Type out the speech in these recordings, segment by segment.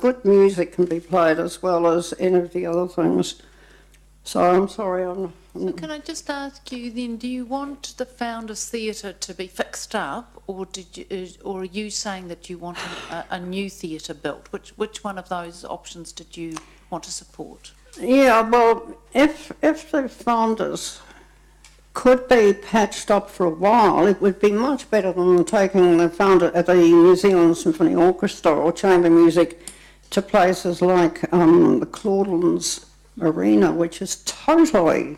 good music can be played as well as any of the other things. So I'm sorry. So can I just ask you then, do you want the Founders Theatre to be fixed up, or or are you saying that you want a new theatre built? Which one of those options did you want to support? Yeah, well, if the Founders could be patched up for a while, it would be much better than taking the New Zealand Symphony Orchestra or chamber music to places like the Claudelands Arena, which is totally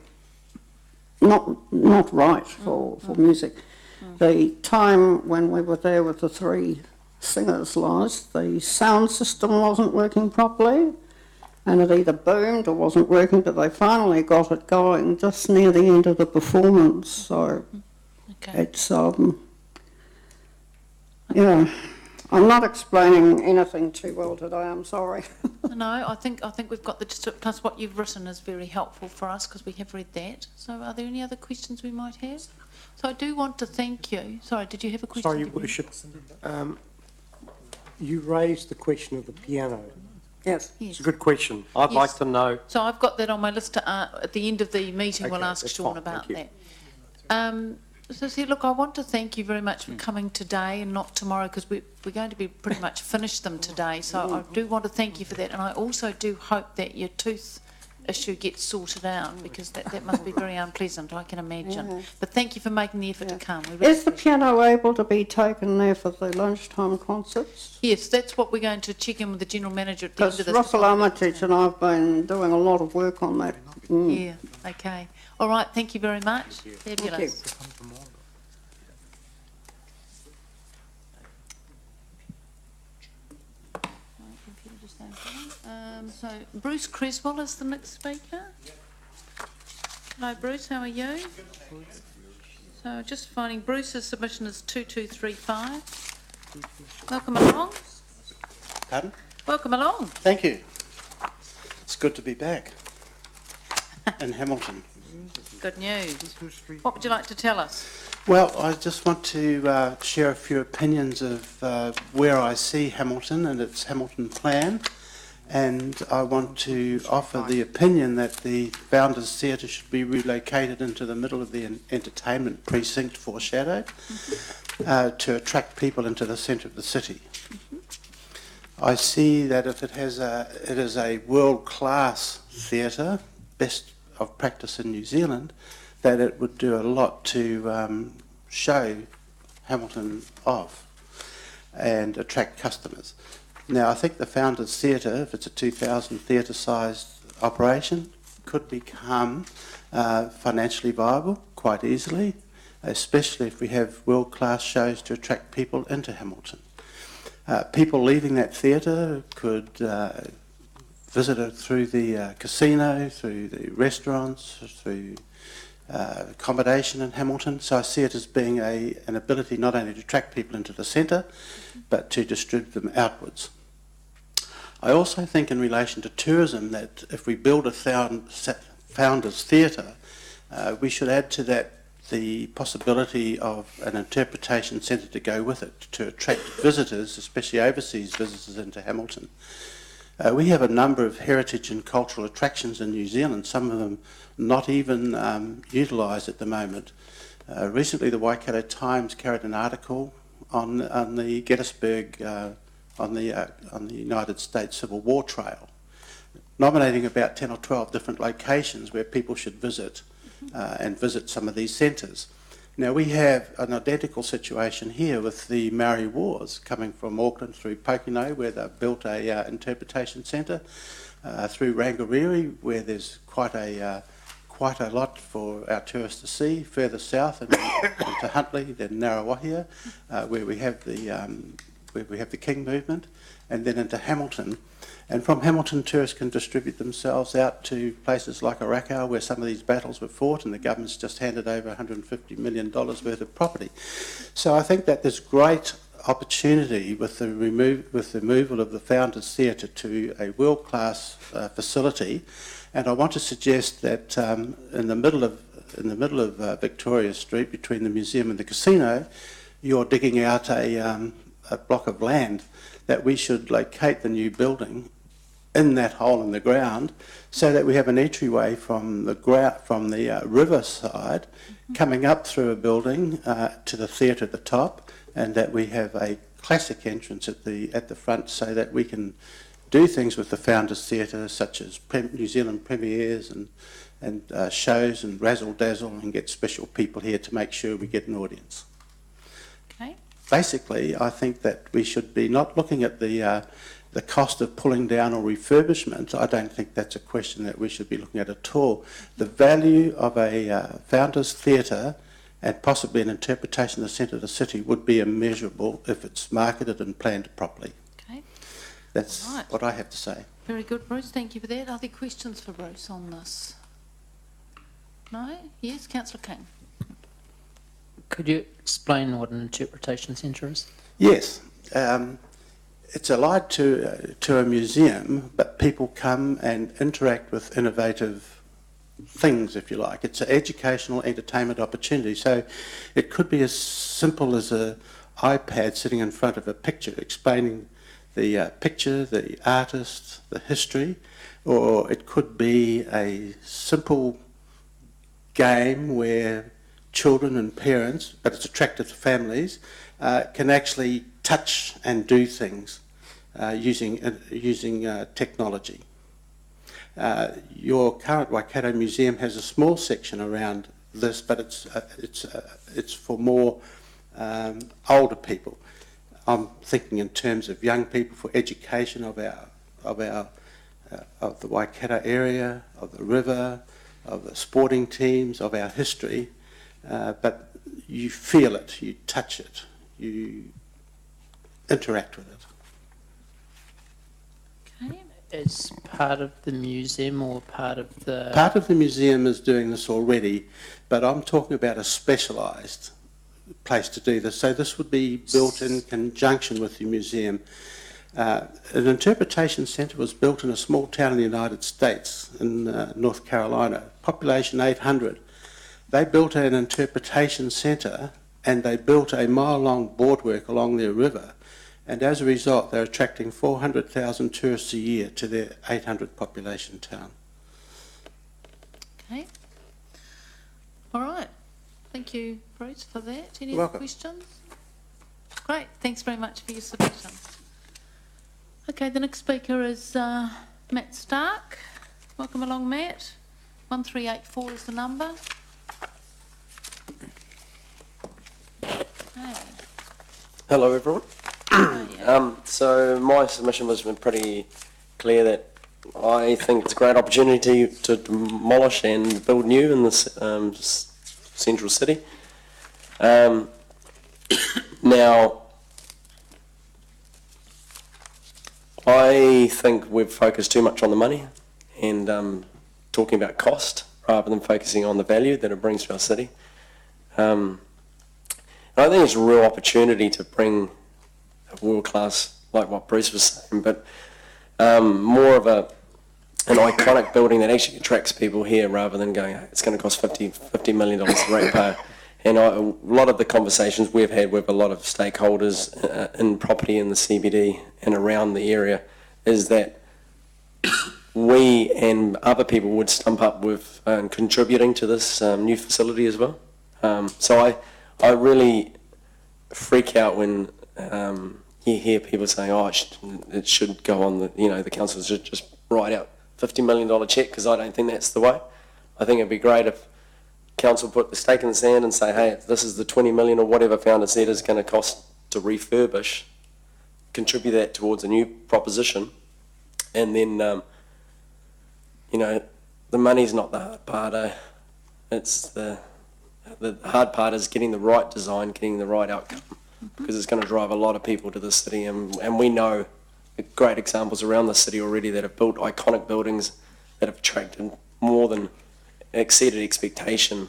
not right for music. The time when we were there with the 3 singers, the sound system wasn't working properly, and it either boomed or wasn't working, but they finally got it going just near the end of the performance. So it's yeah. I'm not explaining anything too well today, I'm sorry. No, I think we've got the gist, plus what you've written is very helpful for us because we have read that. So are there any other questions we might have? So I do want to thank you. Sorry, did you have a question? Sorry, Your Worship. You raised the question of the piano. Yes. It's a good question. I'd like to know. So I've got that on my list to, at the end of the meeting. Okay, we'll ask Sean about that. So see, look, I want to thank you very much for coming today and not tomorrow, because we're going to be pretty much finished them today. So I do want to thank you for that, and I also do hope that your tooth issue gets sorted out, because that must be very unpleasant, I can imagine. Yeah. But thank you for making the effort to come. Is the piano able to be taken there for the lunchtime concerts? Yes, that's what we're going to check in with the General Manager at the end of this. Because Russell Armitage and I've been doing a lot of work on that. Yeah, okay. All right, thank you very much. Fabulous. Thank you. So Bruce Creswell is the next speaker. Hello Bruce, how are you? So just finding Bruce's submission is 2235. Welcome along. Pardon? Welcome along. Thank you. It's good to be back in Hamilton. Good news. What would you like to tell us? Well, I just want to share a few opinions of where I see Hamilton and its Hamilton plan. And I want to offer the opinion that the Founders Theatre should be relocated into the middle of the entertainment precinct foreshadowed to attract people into the centre of the city. I see that if it is a world-class theatre, best of practice in New Zealand, that it would do a lot to show Hamilton off and attract customers. Now, I think the Founders Theatre, if it's a 2,000 theatre-sized operation, could become financially viable quite easily, especially if we have world-class shows to attract people into Hamilton. People leaving that theatre could visit it through the casino, through the restaurants, through accommodation in Hamilton. So I see it as being an ability not only to attract people into the centre, but to distribute them outwards. I also think in relation to tourism that if we build a Founders Theatre, we should add to that the possibility of an interpretation centre to go with it, to attract visitors, especially overseas visitors, into Hamilton. We have a number of heritage and cultural attractions in New Zealand, some of them not even utilised at the moment. Recently the Waikato Times carried an article on the Gettysburg on the United States Civil War Trail, nominating about 10 or 12 different locations where people should visit and visit some of these centres. Now we have an identical situation here with the Maori Wars coming from Auckland through Pokeno, where they've built a interpretation centre, through Rangariri, where there's quite a lot for our tourists to see, further south into Huntly, then Ngarawahia, where we have the King movement, and then into Hamilton. And from Hamilton, tourists can distribute themselves out to places like Orakau, where some of these battles were fought, and the government's just handed over $150 million worth of property. So I think that there's great opportunity with the removal of the Founders Theatre to a world-class facility. And I want to suggest that in the middle of Victoria Street, between the museum and the casino, you're digging out a block of land that we should locate the new building in that hole in the ground so that we have an entryway from the river side coming up through a building to the theatre at the top, and that we have a classic entrance at the front so that we can do things with the Founders Theatre, such as New Zealand premieres and shows and razzle dazzle, and get special people here to make sure we get an audience. Okay. Basically, I think that we should be not looking at the cost of pulling down or refurbishment. I don't think that's a question that we should be looking at all. The value of a Founders Theatre and possibly an interpretation of the centre of the city would be immeasurable if it's marketed and planned properly. Okay. That's Right. what I have to say. Very good, Bruce. Thank you for that. Are there questions for Bruce on this? No? Yes, Councillor King. Could you explain what an interpretation centre is? Yes. It's allied to a museum, but people come and interact with innovative things, if you like. It's an educational entertainment opportunity. So it could be as simple as an iPad sitting in front of a picture explaining the picture, the artist, the history, or it could be a simple game where children and parents, but it's attractive to families, can actually touch and do things using technology. Your current Waikato Museum has a small section around this, but it's for more older people. I'm thinking in terms of young people for education of the Waikato area, of the river, of the sporting teams, of our history. But you feel it, you touch it, you interact with it. Okay. As part of the museum or part of the... Part of the museum is doing this already, but I'm talking about a specialised place to do this. So this would be built in conjunction with the museum. An interpretation centre was built in a small town in the United States, in North Carolina, population 800. They built an interpretation centre and they built a mile-long boardwalk along their river. And as a result, they're attracting 400,000 tourists a year to their 800 population town. Okay. All right. Thank you, Bruce, for that. Any You're other welcome. questions? Great. Thanks very much for your submission. Okay, the next speaker is Matt Stark. Welcome along, Matt. 1384 is the number. Okay. Hello everyone. So my submission was pretty clear that I think it's a great opportunity to demolish and build new in this central city. Now, I think we've focused too much on the money and talking about cost rather than focusing on the value that it brings to our city. I think it's a real opportunity to bring a world class, like what Bruce was saying, but more of an iconic building that actually attracts people here rather than going, it's going to cost $50 million to ratepayer. And a lot of the conversations we've had with a lot of stakeholders in property in the CBD and around the area is that we and other people would stump up with contributing to this new facility as well. So I really freak out when you hear people saying, "Oh, it should go on the council should just write out $50 million check," because I don't think that's the way. I think it'd be great if council put the stake in the sand and say, "Hey, this is the 20 million or whatever Founder said is going to cost to refurbish. Contribute that towards a new proposition, and then the money's not the hard part. It's the hard part is getting the right design, getting the right outcome, because it's going to drive a lot of people to the city, and we know great examples around the city already that have built iconic buildings that have attracted more than exceeded expectation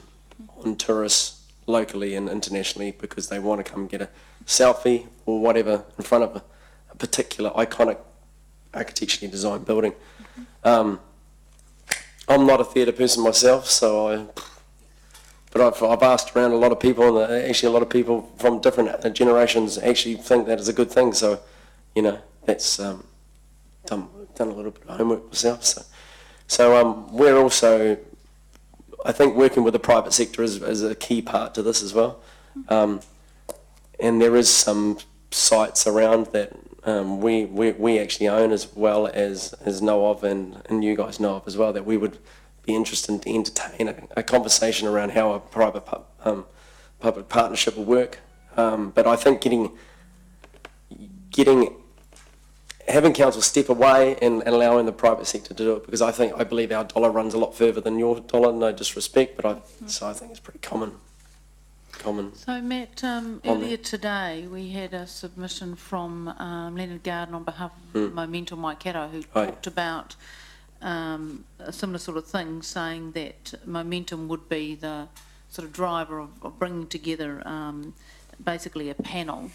on tourists locally and internationally because they want to come get a selfie or whatever in front of a particular iconic architecturally designed building. I'm not a theatre person myself, but I've asked around a lot of people, and actually a lot of people from different generations actually think that is a good thing. So, that's done a little bit of homework myself. So we're also, I think, working with the private sector is a key part to this as well. And there is some sites around that we actually own as well as know of, and you guys know of as well, that we would be interested to entertain a conversation around how a private public partnership will work. But I think having council step away and allowing the private sector to do it, because I believe our dollar runs a lot further than your dollar, no disrespect, but I think it's pretty common. So Matt, earlier today we had a submission from Leonard Garden on behalf of Momentum Waikato, who talked about a similar sort of thing, saying that Momentum would be the sort of driver of bringing together basically a panel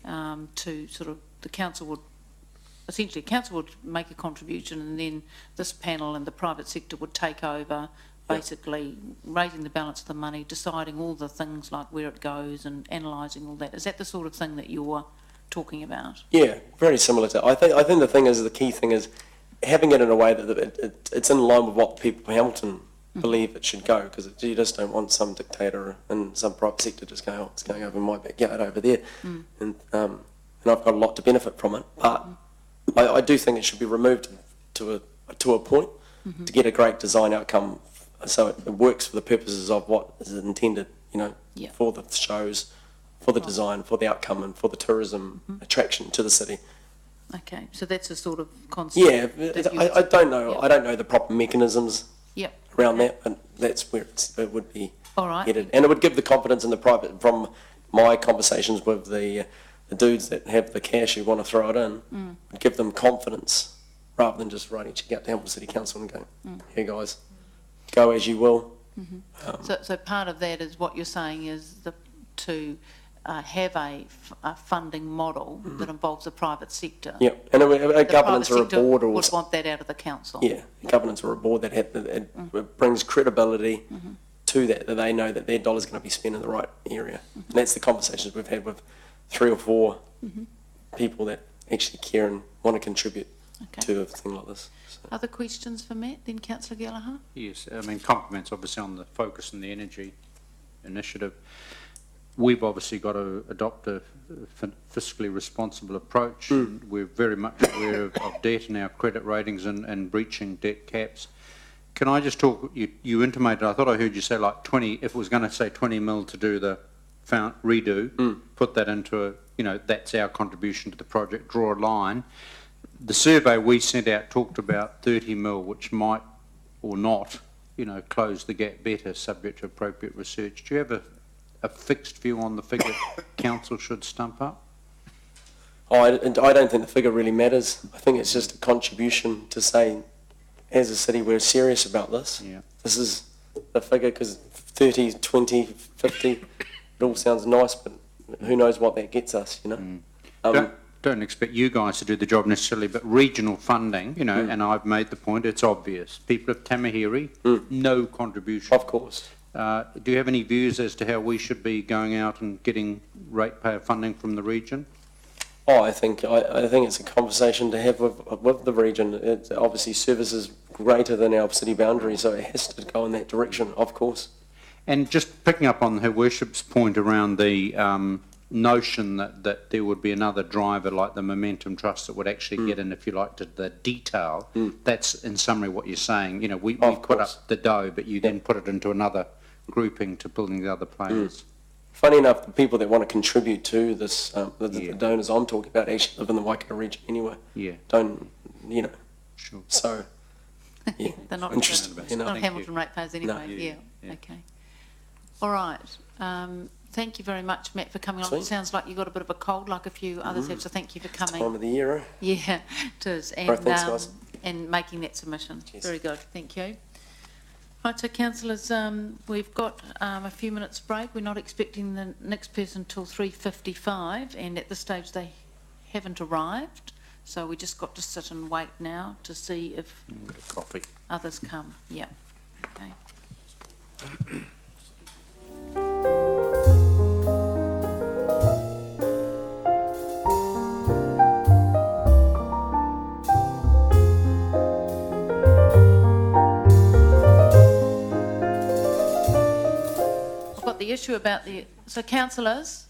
to sort of, the council would make a contribution, and then this panel and the private sector would take over, basically raising the balance of the money, deciding all the things like where it goes and analysing all that. Is that the sort of thing that you're talking about? Yeah, very similar to. I think the key thing is having it in a way that it's in line with what people in Hamilton believe it should go, because you just don't want some dictator and some private sector just going, oh, it's going over my backyard over there, and I've got a lot to benefit from it. But I do think it should be removed to a point to get a great design outcome, so it works for the purposes of what is intended, for the shows, for the design, for the outcome, and for the tourism attraction to the city. Okay, so that's a sort of concept. Yeah, I don't know. I don't know the proper mechanisms around that, but that's where it would be headed, and it would give the confidence in the private. From my conversations with the dudes that have the cash who want to throw it in, would give them confidence rather than just writing a check out to Hamilton City Council and going, "Here, guys, go as you will." So part of that is what you're saying is to have a funding model that involves the private sector. Yeah, and a governance or a board or would want that out of the council. Yeah, governance or a board that it brings credibility to that they know that their dollar's going to be spent in the right area. And that's the conversations we've had with 3 or 4 people that actually care and want to contribute to a thing like this. So. Other questions for Matt, then Councillor Gallagher? Yes, I mean, compliments obviously on the focus and the energy initiative. We've obviously got to adopt a fiscally responsible approach. We're very much aware of debt and our credit ratings and breaching debt caps. Can I just talk, you intimated, I thought I heard you say like 20, if it was going to say 20 mil to do the redo, put that into that's our contribution to the project, draw a line. The survey we sent out talked about 30 mil, which might or not, close the gap better, subject to appropriate research. Do you have a fixed view on the figure council should stump up? I don't think the figure really matters. I think it's just a contribution to say, as a city, we're serious about this. Yeah. This is the figure, because 30, 20, 50, it all sounds nice, but who knows what that gets us, Don't expect you guys to do the job necessarily, but regional funding, and I've made the point, it's obvious. People of Tamahiri, no contribution. Of course. Do you have any views as to how we should be going out and getting ratepayer funding from the region? I think it's a conversation to have with the region. It obviously services greater than our city boundary, so it has to go in that direction, of course. And just picking up on Her Worship's point around the notion that there would be another driver like the Momentum Trust that would actually get in, if you like, to the detail. That's in summary what you're saying. We put up the dough, but you then put it into another grouping to building the other players. Funny enough, the people that want to contribute to this, the donors I'm talking about, actually live in the Waikato region anyway. Yeah. Sure. So, yeah, they're not interested. Not Hamilton ratepayers anyway. No. Okay. All right. Thank you very much, Matt, for coming on. It sounds like you got a bit of a cold, like a few others have, so thank you for coming. It's time of the year, eh? Yeah, it is. And, right, thanks, guys. And making that submission. Cheers. Very good. Thank you. Right, so councillors, we've got a few minutes break. We're not expecting the next person till 3:55, and at this stage they haven't arrived. So we just got to sit and wait now to see if others come. Yeah. Okay. the issue about the, so councillors,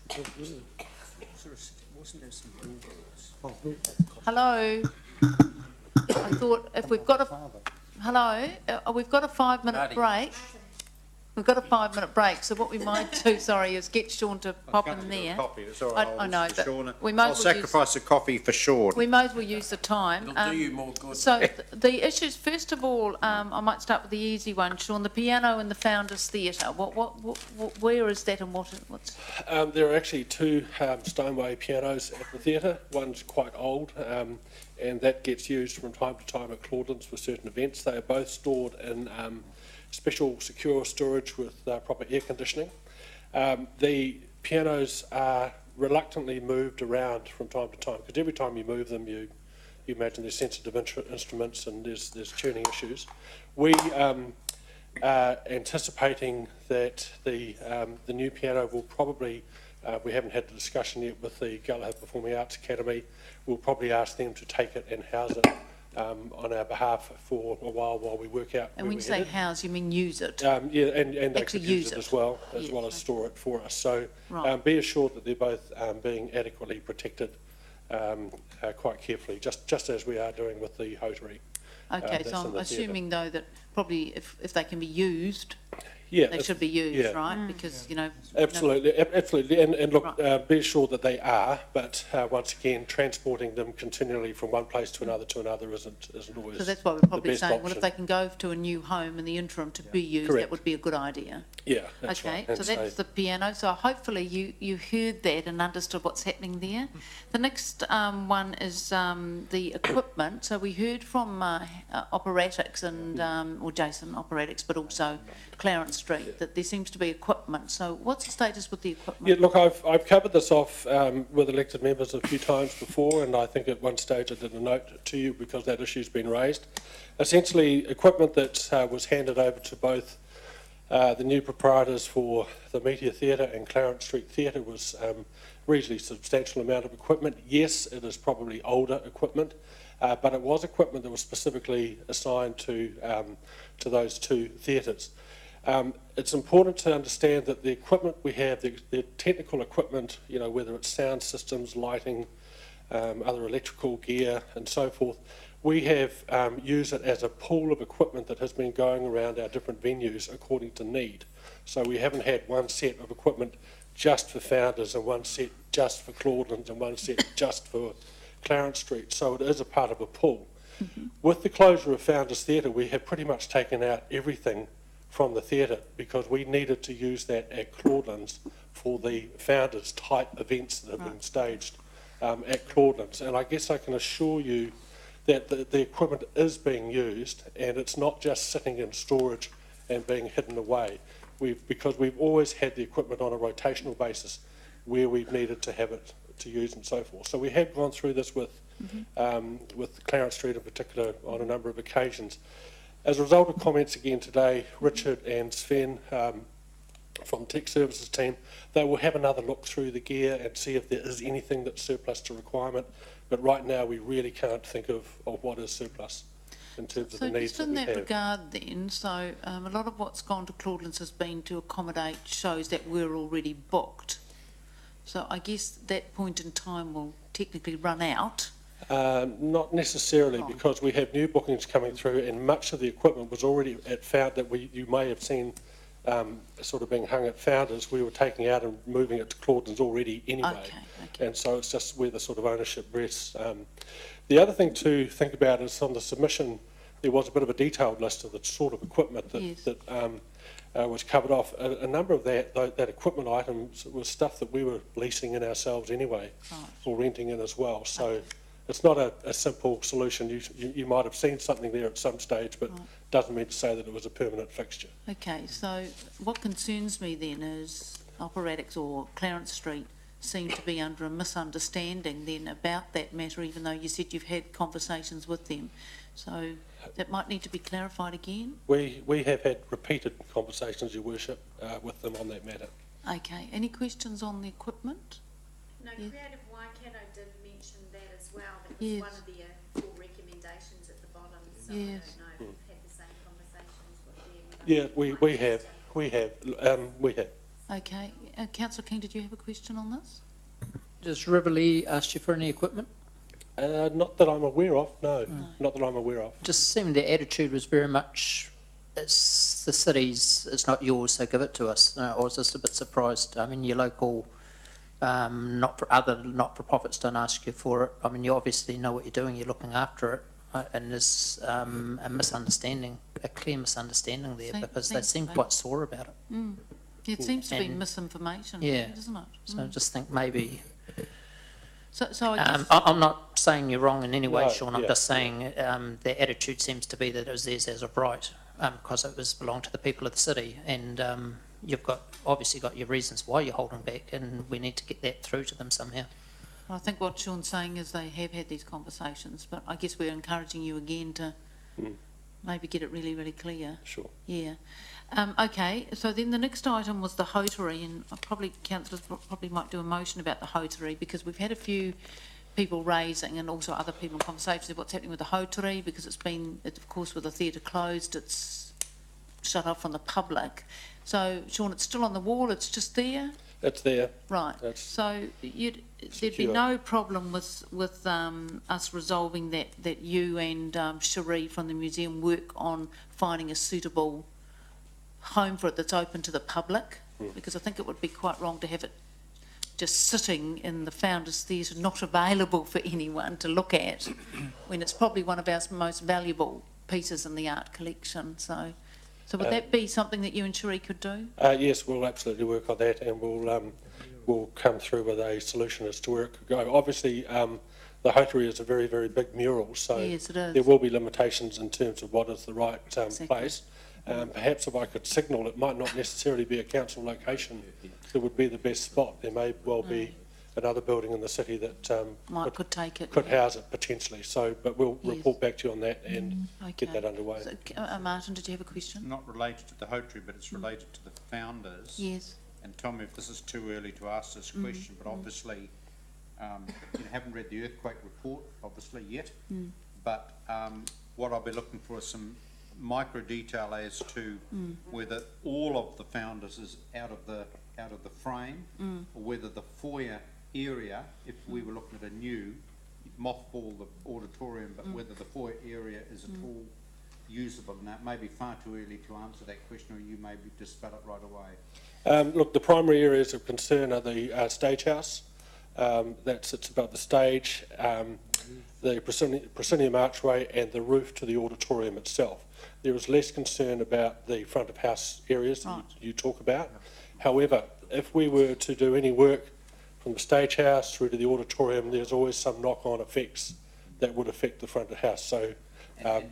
hello, I thought if we've got a, hello, we've got a 5-minute break. We've got a 5-minute break, so what we might do, sorry, is get Sean to pop in there. Coffee, it's all right. I know, but we I'll might as well use, sacrifice a coffee for Sean. we might as well use the time. It'll do you more good. So the issues, first of all, I might start with the easy one, Sean. The piano in the Founders Theatre. Where is that, and what's? There are actually two Steinway pianos at the theatre. One's quite old, and that gets used from time to time at Claudelands for certain events. They are both stored in special secure storage with proper air conditioning. The pianos are reluctantly moved around from time to time, because every time you move them, you imagine there's sensitive instruments and there's tuning issues. We are anticipating that the new piano will probably, we haven't had the discussion yet with the Galahad Performing Arts Academy, we'll probably ask them to take it and house it on our behalf for a while we work out. And when you say house, you mean use it? Yeah, and they Actually could use use it it. as well Yes, as store it for us. So Right. be assured that they're both being adequately protected quite carefully, just as we are doing with the hosiery. Okay, that's so in I'm the theatre. assuming though that probably if they can be used, Yeah, they should be used, yeah. right? Because, you know. Absolutely. And look, Right. be assured that they are, but once again, transporting them continually from one place to another isn't always So that's why we're the probably best saying, well, if option. they can go to a new home in the interim to be used, Correct. that would be a good idea. Yeah, that's Okay, right. so that's the piano. So hopefully you heard that and understood what's happening there. The next one is the equipment. So we heard from Operatics and, or Jason Operatics, but also Clarence Street, that there seems to be equipment. So what's the status with the equipment? Yeah, look, I've covered this off with elected members a few times before, and I think at one stage I did a note to you because that issue's been raised. Essentially, equipment that was handed over to both the new proprietors for the Meteor Theatre and Clarence Street Theatre was reasonably substantial amount of equipment. Yes, it is probably older equipment, but it was equipment that was specifically assigned to those two theatres. It's important to understand that the equipment we have, the technical equipment, you know, whether it's sound systems, lighting, other electrical gear and so forth, we have used it as a pool of equipment that has been going around our different venues according to need. So we haven't had one set of equipment just for Founders and one set just for Claudelands and one set just for Clarence Street. So it is a part of a pool. Mm-hmm. With the closure of Founders Theatre, we have pretty much taken out everything from the theatre because we needed to use that at Claudelands for the Founders type events that have been staged at Claudelands. And I guess I can assure you that the equipment is being used and it's not just sitting in storage and being hidden away. Because we've always had the equipment on a rotational basis where we've needed to have it to use and so forth. So we have gone through this with Clarence Street in particular on a number of occasions. As a result of comments again today, Richard and Sven from Tech Services team, they will have another look through the gear and see if there is anything that's surplus to requirement. But right now we really can't think of what is surplus in terms of the needs So that we just in that have. regard then, so a lot of what's gone to Claudelands has been to accommodate shows that were already booked. So I guess that point in time will technically run out. Not necessarily, because we have new bookings coming through and much of the equipment was already at that you may have seen sort of being hung at Founders. We were taking out and moving it to Claudelands already anyway. Okay. And so it's just where the sort of ownership rests. The other thing to think about is on the submission, there was a bit of a detailed list of the sort of equipment that was covered off. A number of that equipment items was stuff that we were leasing in ourselves anyway, or renting in as well. So it's not a simple solution. You might have seen something there at some stage, but doesn't mean to say that it was a permanent fixture. Okay, so what concerns me then is Operatics or Clarence Street seem to be under a misunderstanding then about that matter, even though you said you've had conversations with them. So that might need to be clarified again. We have had repeated conversations, Your Worship, with them on that matter. Okay, any questions on the equipment? No, Yeah. Creative Waikato did mention that as well. That was Yes. one of their 4 recommendations at the bottom. So Yes. I don't know if you've had the same conversations with them. Yeah, we have. So Okay. Councillor King, did you have a question on this? Does Riverlea ask you for any equipment? Not that I'm aware of, no, not that I'm aware of. Just seemed the attitude was very much, it's the city's, it's not yours, so give it to us. I was just a bit surprised. I mean, your local not-for-profits don't ask you for it. I mean, you obviously know what you're doing, you're looking after it, and there's a misunderstanding, a clear misunderstanding there, because they seem quite sore about it. It seems to be misinformation, Yeah. doesn't it? So I just think maybe, So I guess, I'm not saying you're wrong in any way, No, Sean, I'm yeah. just saying their attitude seems to be that it was theirs as of right, because it was belonged to the people of the city, and you've obviously got your reasons why you're holding back, and we need to get that through to them somehow. I think what Sean's saying is they have had these conversations, but I guess we're encouraging you again to maybe get it really, really clear. Sure. Yeah. Okay, so then the next item was the hotary, and councillors probably might do a motion about the hotary, because we've had a few people raising, and also other people in conversations, of what's happening with the hotary, because of course, with the theatre closed, it's shut off from the public. So, Sean, it's still on the wall, it's just there? It's there. Right. So there'd be no problem with us resolving that you and Cherie from the museum work on finding a suitable home for it that's open to the public, because I think it would be quite wrong to have it just sitting in the Founders Theatre, not available for anyone to look at, when it's probably one of our most valuable pieces in the art collection. So would that be something that you and Cherie could do? Yes, we'll absolutely work on that, and we'll come through with a solution as to where it could go. Obviously, the hotary is a very, very big mural, so Yes, it is. there will be limitations in terms of what is the right Exactly. place. Perhaps if I could signal, it might not necessarily be a council location that would be the best spot. There may well be another building in the city that Could take it. could house it potentially. So, but we'll Yes. report back to you on that and get Okay. that underway. So, Martin, did you have a question? Not related to the hotary, but it's related to the founders. Yes. And tell me if this is too early to ask this question, but obviously, you haven't read the earthquake report, obviously, yet. But what I'll be looking for is some micro detail as to whether all of the founders is out of the frame, or whether the foyer area, if we were looking at a new, mothball the auditorium, but whether the foyer area is at all usable. Now, it may be far too early to answer that question, or you may be just spell it right away. Look, the primary areas of concern are the stage house that sits above the stage, the proscenium archway, and the roof to the auditorium itself. There is less concern about the front of house areas that you talk about. However, if we were to do any work from the stage house through to the auditorium, there's always some knock-on effects that would affect the front of house. So,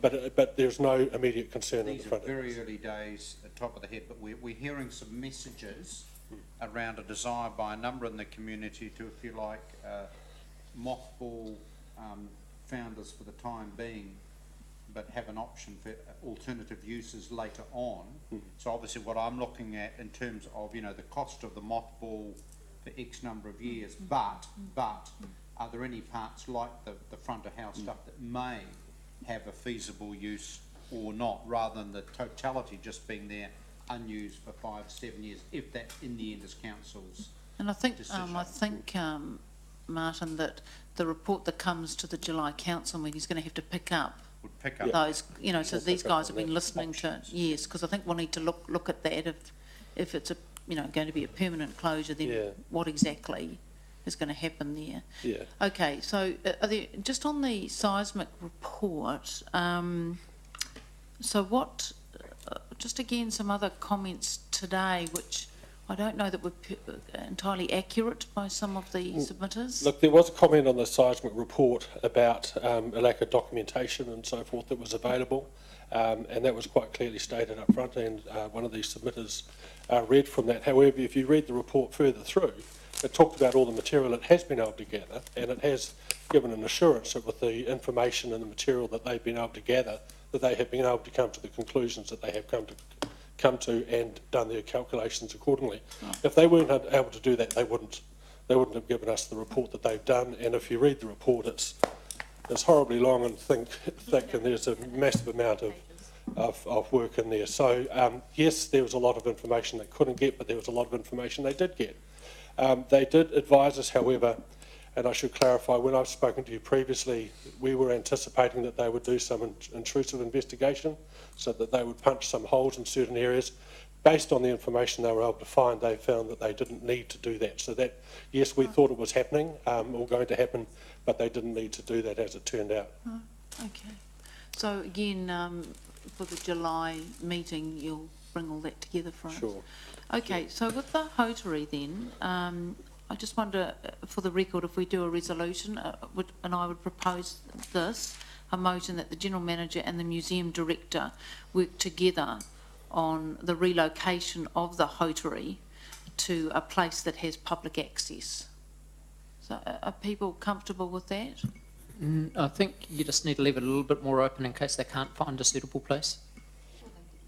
but there's no immediate concern in the front of house. These are very early days, at top of the head, but we're hearing some messages around a desire by a number in the community to, if you like, mothball founders for the time being, but have an option for alternative uses later on. So obviously what I'm looking at in terms of, you know, the cost of the mothball for X number of years, but are there any parts like the front of house stuff that may have a feasible use or not, rather than the totality just being there unused for 5-7 years, if that in the end is council's And I think, decision. Martin, that the report that comes to the July council meeting is going to have to pick up would pick up. those, you know, so We'll these pick up guys have on been that. listening to, Options. yes, because I think we'll need to look at that. If it's going to be a permanent closure, then Yeah. what exactly is going to happen there? Yeah. Okay, so are there, just on the seismic report, so what, just again, some other comments today, which I don't know that were entirely accurate by some of the submitters. Look, there was a comment on the seismic report about a lack of documentation and so forth that was available, and that was quite clearly stated up front, and one of these submitters read from that. However, if you read the report further through, it talked about all the material it has been able to gather, and it has given an assurance that with the information and the material that they've been able to gather, that they have been able to come to the conclusions that they have come to and done their calculations accordingly. If they weren't able to do that, they wouldn't have given us the report that they've done. And if you read the report, it's horribly long and thick, and there's a massive amount of of work in there. So yes, there was a lot of information they couldn't get, but there was a lot of information they did get. They did advise us, however, and I should clarify, when I've spoken to you previously, we were anticipating that they would do some intrusive investigation, so that they would punch some holes in certain areas. Based on the information they were able to find, they found that they didn't need to do that. So that, yes, we thought it was happening, or going to happen, but they didn't need to do that as it turned out. Oh, okay. So again, for the July meeting, you'll bring all that together for us? Sure. Okay, so with the hotary then, I just wonder, for the record, if we do a resolution, and I would propose this, a motion that the General Manager and the Museum Director work together on the relocation of the hotary to a place that has public access. So are people comfortable with that? I think you just need to leave it a little bit more open in case they can't find a suitable place.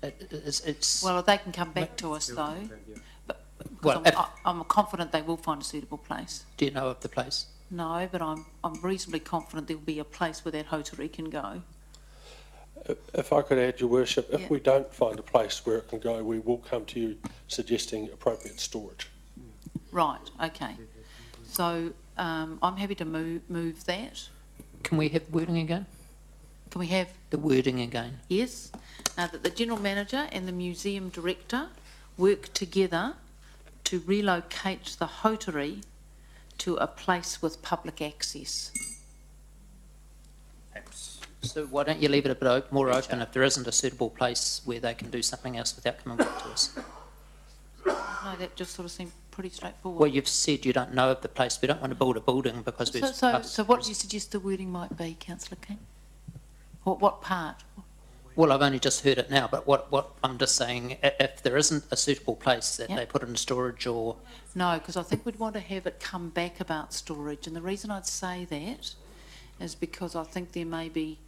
It's Well, they can come back to us though. But, Well, I'm confident they will find a suitable place. do you know of the place? No, but I'm reasonably confident there'll be a place where that hotary can go. If I could add, Your Worship, if Yeah. we don't find a place where it can go, we will come to you suggesting appropriate storage. Right, okay. So I'm happy to move that. Can we have wording again? Can we have, The wording again. yes, that the General Manager and the Museum Director work together to relocate the hotary to a place with public access. So why don't you leave it a bit more open if there isn't a suitable place where they can do something else without coming back to us? No, that just sort of seemed pretty straightforward. Well, you've said you don't know of the place. We don't want to build a building because we've... So what do you suggest the wording might be, Councillor King? What part? Well, I've only just heard it now, but what I'm just saying, if there isn't a suitable place that Yep. they put in storage or... No, because I think we'd want to have it come back about storage, and the reason I'd say that is because I think there may be,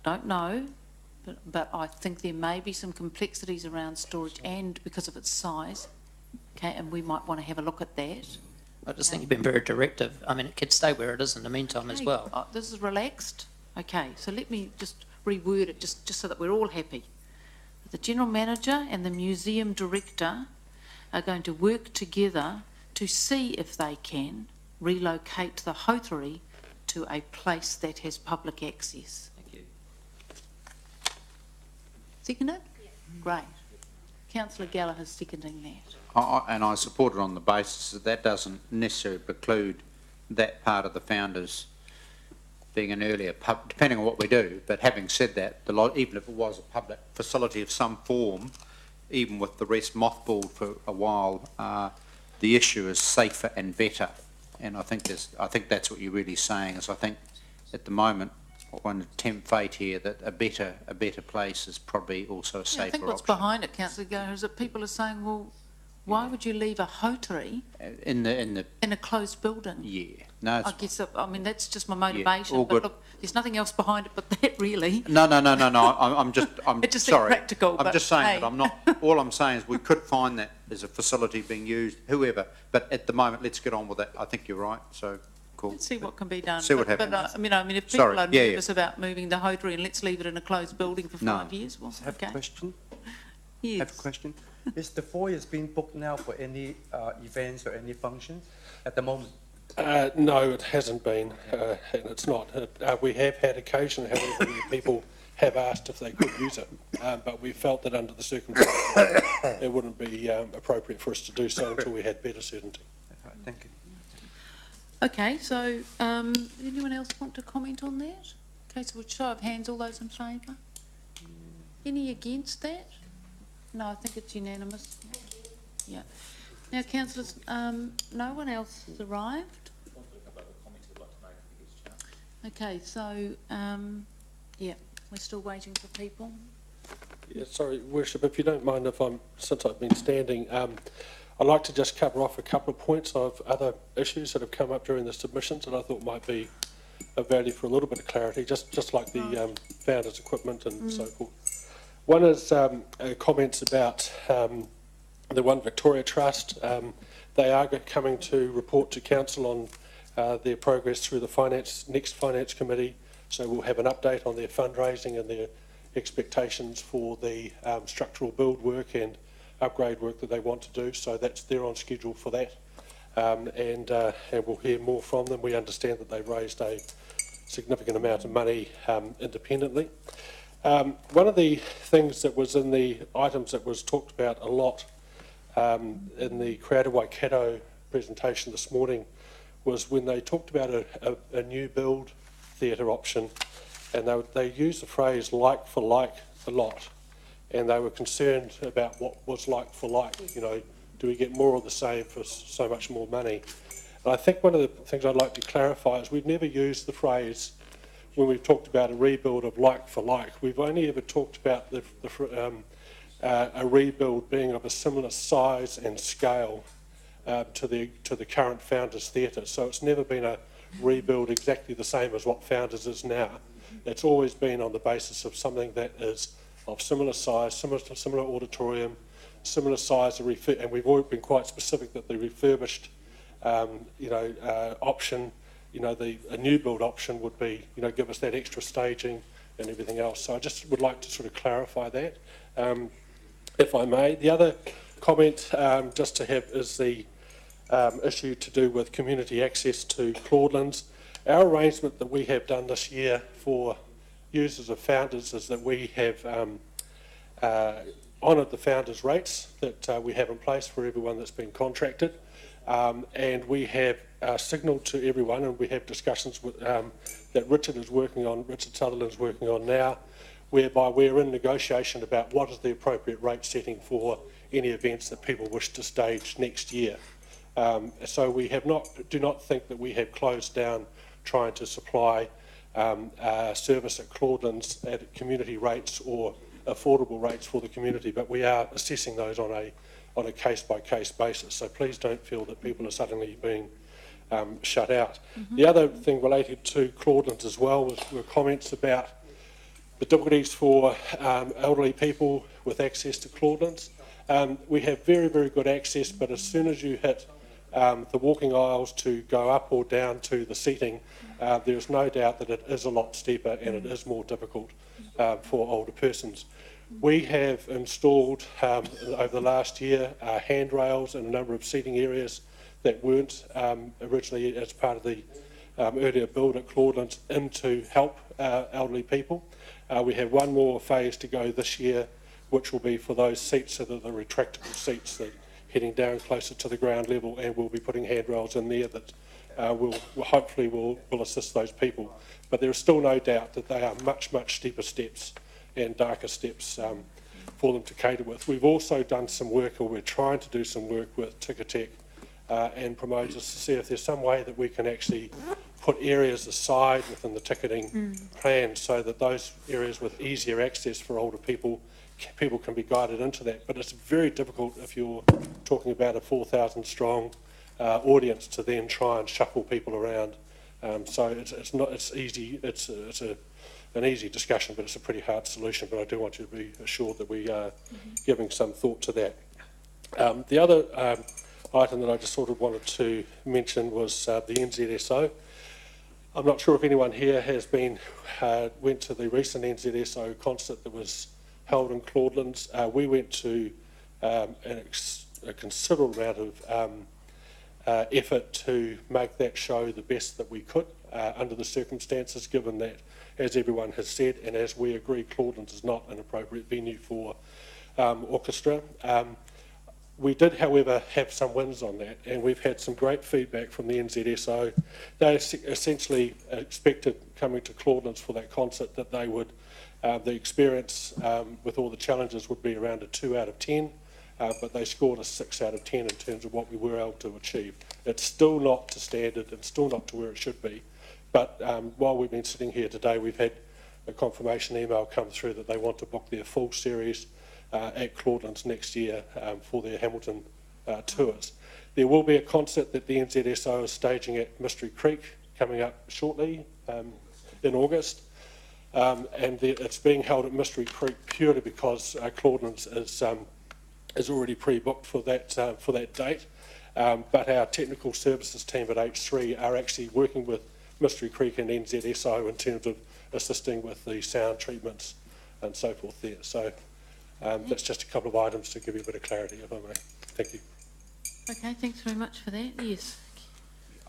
don't know, but I think there may be some complexities around storage and because of its size, okay, and we might want to have a look at that. I just think you've been very directive. I mean, it could stay where it is in the meantime as Okay, well. this is relaxed. Okay, so let me just reword it just so that we're all happy. The General Manager and the Museum Director are going to work together to see if they can relocate the hotary to a place that has public access. Thank you. Seconded? Great. Councillor Gallagher's seconding that. And I support it on the basis that that doesn't necessarily preclude that part of the founders being an earlier pub, depending on what we do. But having said that, even if it was a public facility of some form, even with the rest mothballed for a while, the issue is safer and better. And I think that's what you're really saying. Is I think at the moment, I want to tempt fate here that a better place is probably also a safer I think what's option. behind it, Councillor Gallagher, is that people are saying, well, why would you leave a hotary In the in a closed building? yeah. No, it's I guess, I mean, that's just my motivation, all but good. look, there's nothing else behind it but that, really. No. I'm It just seemed sorry. practical, I'm but just saying hey. that I'm not. All I'm saying is we could find that as a facility being used, whoever. But at the moment, let's get on with that. I think you're right. So cool. Let's see what can be done. See what But, happens. I mean, if people Sorry, are yeah, yeah. nervous about moving the hotary and let's leave it in a closed building for No. 5 years, well, I have a okay. question. Yes. I have a question. Is the foyer being booked now for any events or any functions at the moment? No, it hasn't been, and it's not. We have had occasion, however, where people have asked if they could use it, but we felt that under the circumstances, it wouldn't be appropriate for us to do so until we had better certainty. Right, thank you. Okay, so anyone else want to comment on that? Okay, so we'll show of hands, all those in favour? Any against that? No, I think it's unanimous. Yeah. Now, councillors, no one else has arrived? Okay, so, yeah, we're still waiting for people. Yeah, sorry, Worship, if you don't mind, since I've been standing, I'd like to just cover off a couple of points of other issues that have come up during the submissions that I thought might be of value for a little bit of clarity, just like the founders' equipment and so forth. One is comments about the One Victoria Trust. They are coming to report to Council on their progress through the next Finance Committee, so we'll have an update on their fundraising and their expectations for the structural build work and upgrade work that they want to do, so they're on schedule for that. And we'll hear more from them. We understand that they've raised a significant amount of money independently. One of the things that was in the items that was talked about a lot in the Creative Waikato presentation this morning was when they talked about a new build theatre option, and they used the phrase like for like a lot, and they were concerned about what was like for like, you know, do we get more of the same for so much more money? And I think one of the things I'd like to clarify is we've never used the phrase when we've talked about a rebuild of like for like. We've only ever talked about a rebuild being of a similar size and scale to the current Founders Theatre. So it's never been a rebuild exactly the same as what Founders is now. It's always been on the basis of something that is of similar size, similar auditorium, similar size, and we've always been quite specific that the refurbished option, a new build option would be, give us that extra staging and everything else. So I just would like to sort of clarify that, if I may. The other comment just to have is the issue to do with community access to Claudelands. Our arrangement that we have done this year for users of Founders is that we have honoured the Founders rates that we have in place for everyone that's been contracted, and we have signalled to everyone, and we have discussions with, that Richard Sutherland's working on now, whereby we're in negotiation about what is the appropriate rate setting for any events that people wish to stage next year. So we do not think that we have closed down trying to supply service at Claudelands at community rates or affordable rates for the community, but we are assessing those on a case-by-case basis. So please don't feel that people are suddenly being shut out. Mm-hmm. The other thing related to Claudelands as well were comments about the difficulties for elderly people with access to Claudelands. We have very, very good access, but as soon as you hit the walking aisles to go up or down to the seating, there's no doubt that it is a lot steeper and it is more difficult for older persons. We have installed over the last year handrails in a number of seating areas that weren't originally as part of the earlier build at Claudelands in to help elderly people. We have one more phase to go this year, which will be for those seats that are the retractable seats that heading down closer to the ground level, and we'll be putting handrails in there that will hopefully assist those people. But there is still no doubt that they are much, much steeper steps and darker steps for them to cater with. We've also done some work, or we're trying to do some work with Ticketek and promoters to see if there's some way that we can actually put areas aside within the ticketing plan so that those areas with easier access for older people can be guided into that. But it's very difficult if you're talking about a 4,000 strong audience to then try and shuffle people around. So it's an easy discussion, but it's a pretty hard solution. But I do want you to be assured that we are giving some thought to that. The other item that I just sort of wanted to mention was the NZSO. I'm not sure if anyone here has went to the recent NZSO concert that was held in Claudelands. We went to a considerable amount of effort to make that show the best that we could under the circumstances, given that, as everyone has said, and as we agree, Claudelands is not an appropriate venue for orchestra. We did, however, have some wins on that, and we've had some great feedback from the NZSO. They essentially expected, coming to Claudelands for that concert, that they would, the experience with all the challenges would be around a 2 out of 10, but they scored a 6 out of 10 in terms of what we were able to achieve. It's still not to standard and still not to where it should be, but while we've been sitting here today, we've had a confirmation email come through that they want to book their full series at Claudelands next year for their Hamilton tours. There will be a concert that the NZSO is staging at Mystery Creek coming up shortly in August, and it's being held at Mystery Creek purely because Claudelands is already pre-booked for that date. But our technical services team at H3 are actually working with Mystery Creek and NZSO in terms of assisting with the sound treatments and so forth there. So that's just a couple of items to give you a bit of clarity, if I may. Thank you. Okay, thanks very much for that. Yes.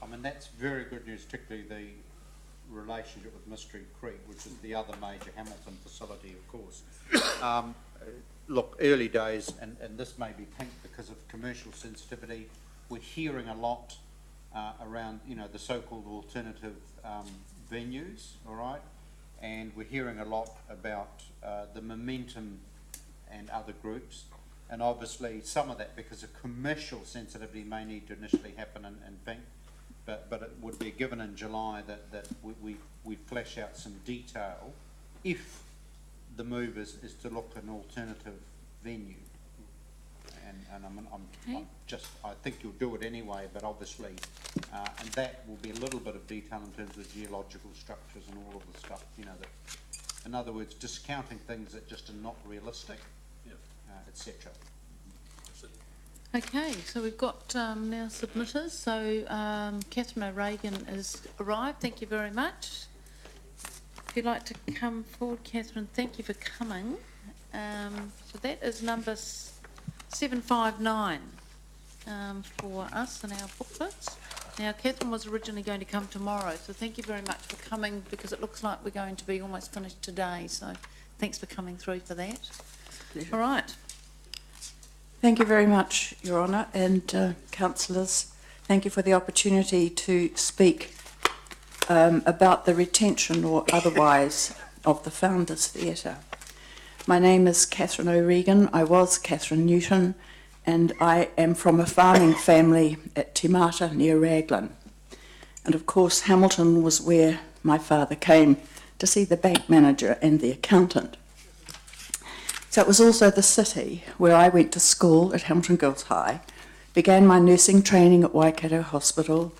I mean, that's very good news, particularly the relationship with Mystery Creek, which is the other major Hamilton facility, of course. Look, early days, and this may be pink because of commercial sensitivity, we're hearing a lot around, you know, the so-called alternative venues, all right? And we're hearing a lot about the Momentum and other groups. And obviously some of that, because of commercial sensitivity, may need to initially happen in pink. But it would be given in July that we flesh out some detail if the move is to look at an alternative venue. And I think you'll do it anyway, but obviously, and that will be a little bit of detail in terms of geological structures and all of the stuff, you know, that, in other words, discounting things that just are not realistic, etc. Okay, so we've got now submitters. So Catherine O'Regan has arrived. Thank you very much. If you'd like to come forward, Catherine, thank you for coming. So that is number 759 for us in our booklets. Now, Catherine was originally going to come tomorrow, so thank you very much for coming, because it looks like we're going to be almost finished today. So thanks for coming through for that. All right. Thank you very much, Your Honour, and councillors. Thank you for the opportunity to speak about the retention or otherwise of the Founders Theatre. My name is Catherine O'Regan. I was Catherine Newton, and I am from a farming family at Timata near Raglan. And of course, Hamilton was where my father came to see the bank manager and the accountant. So it was also the city where I went to school at Hamilton Girls High, began my nursing training at Waikato Hospital,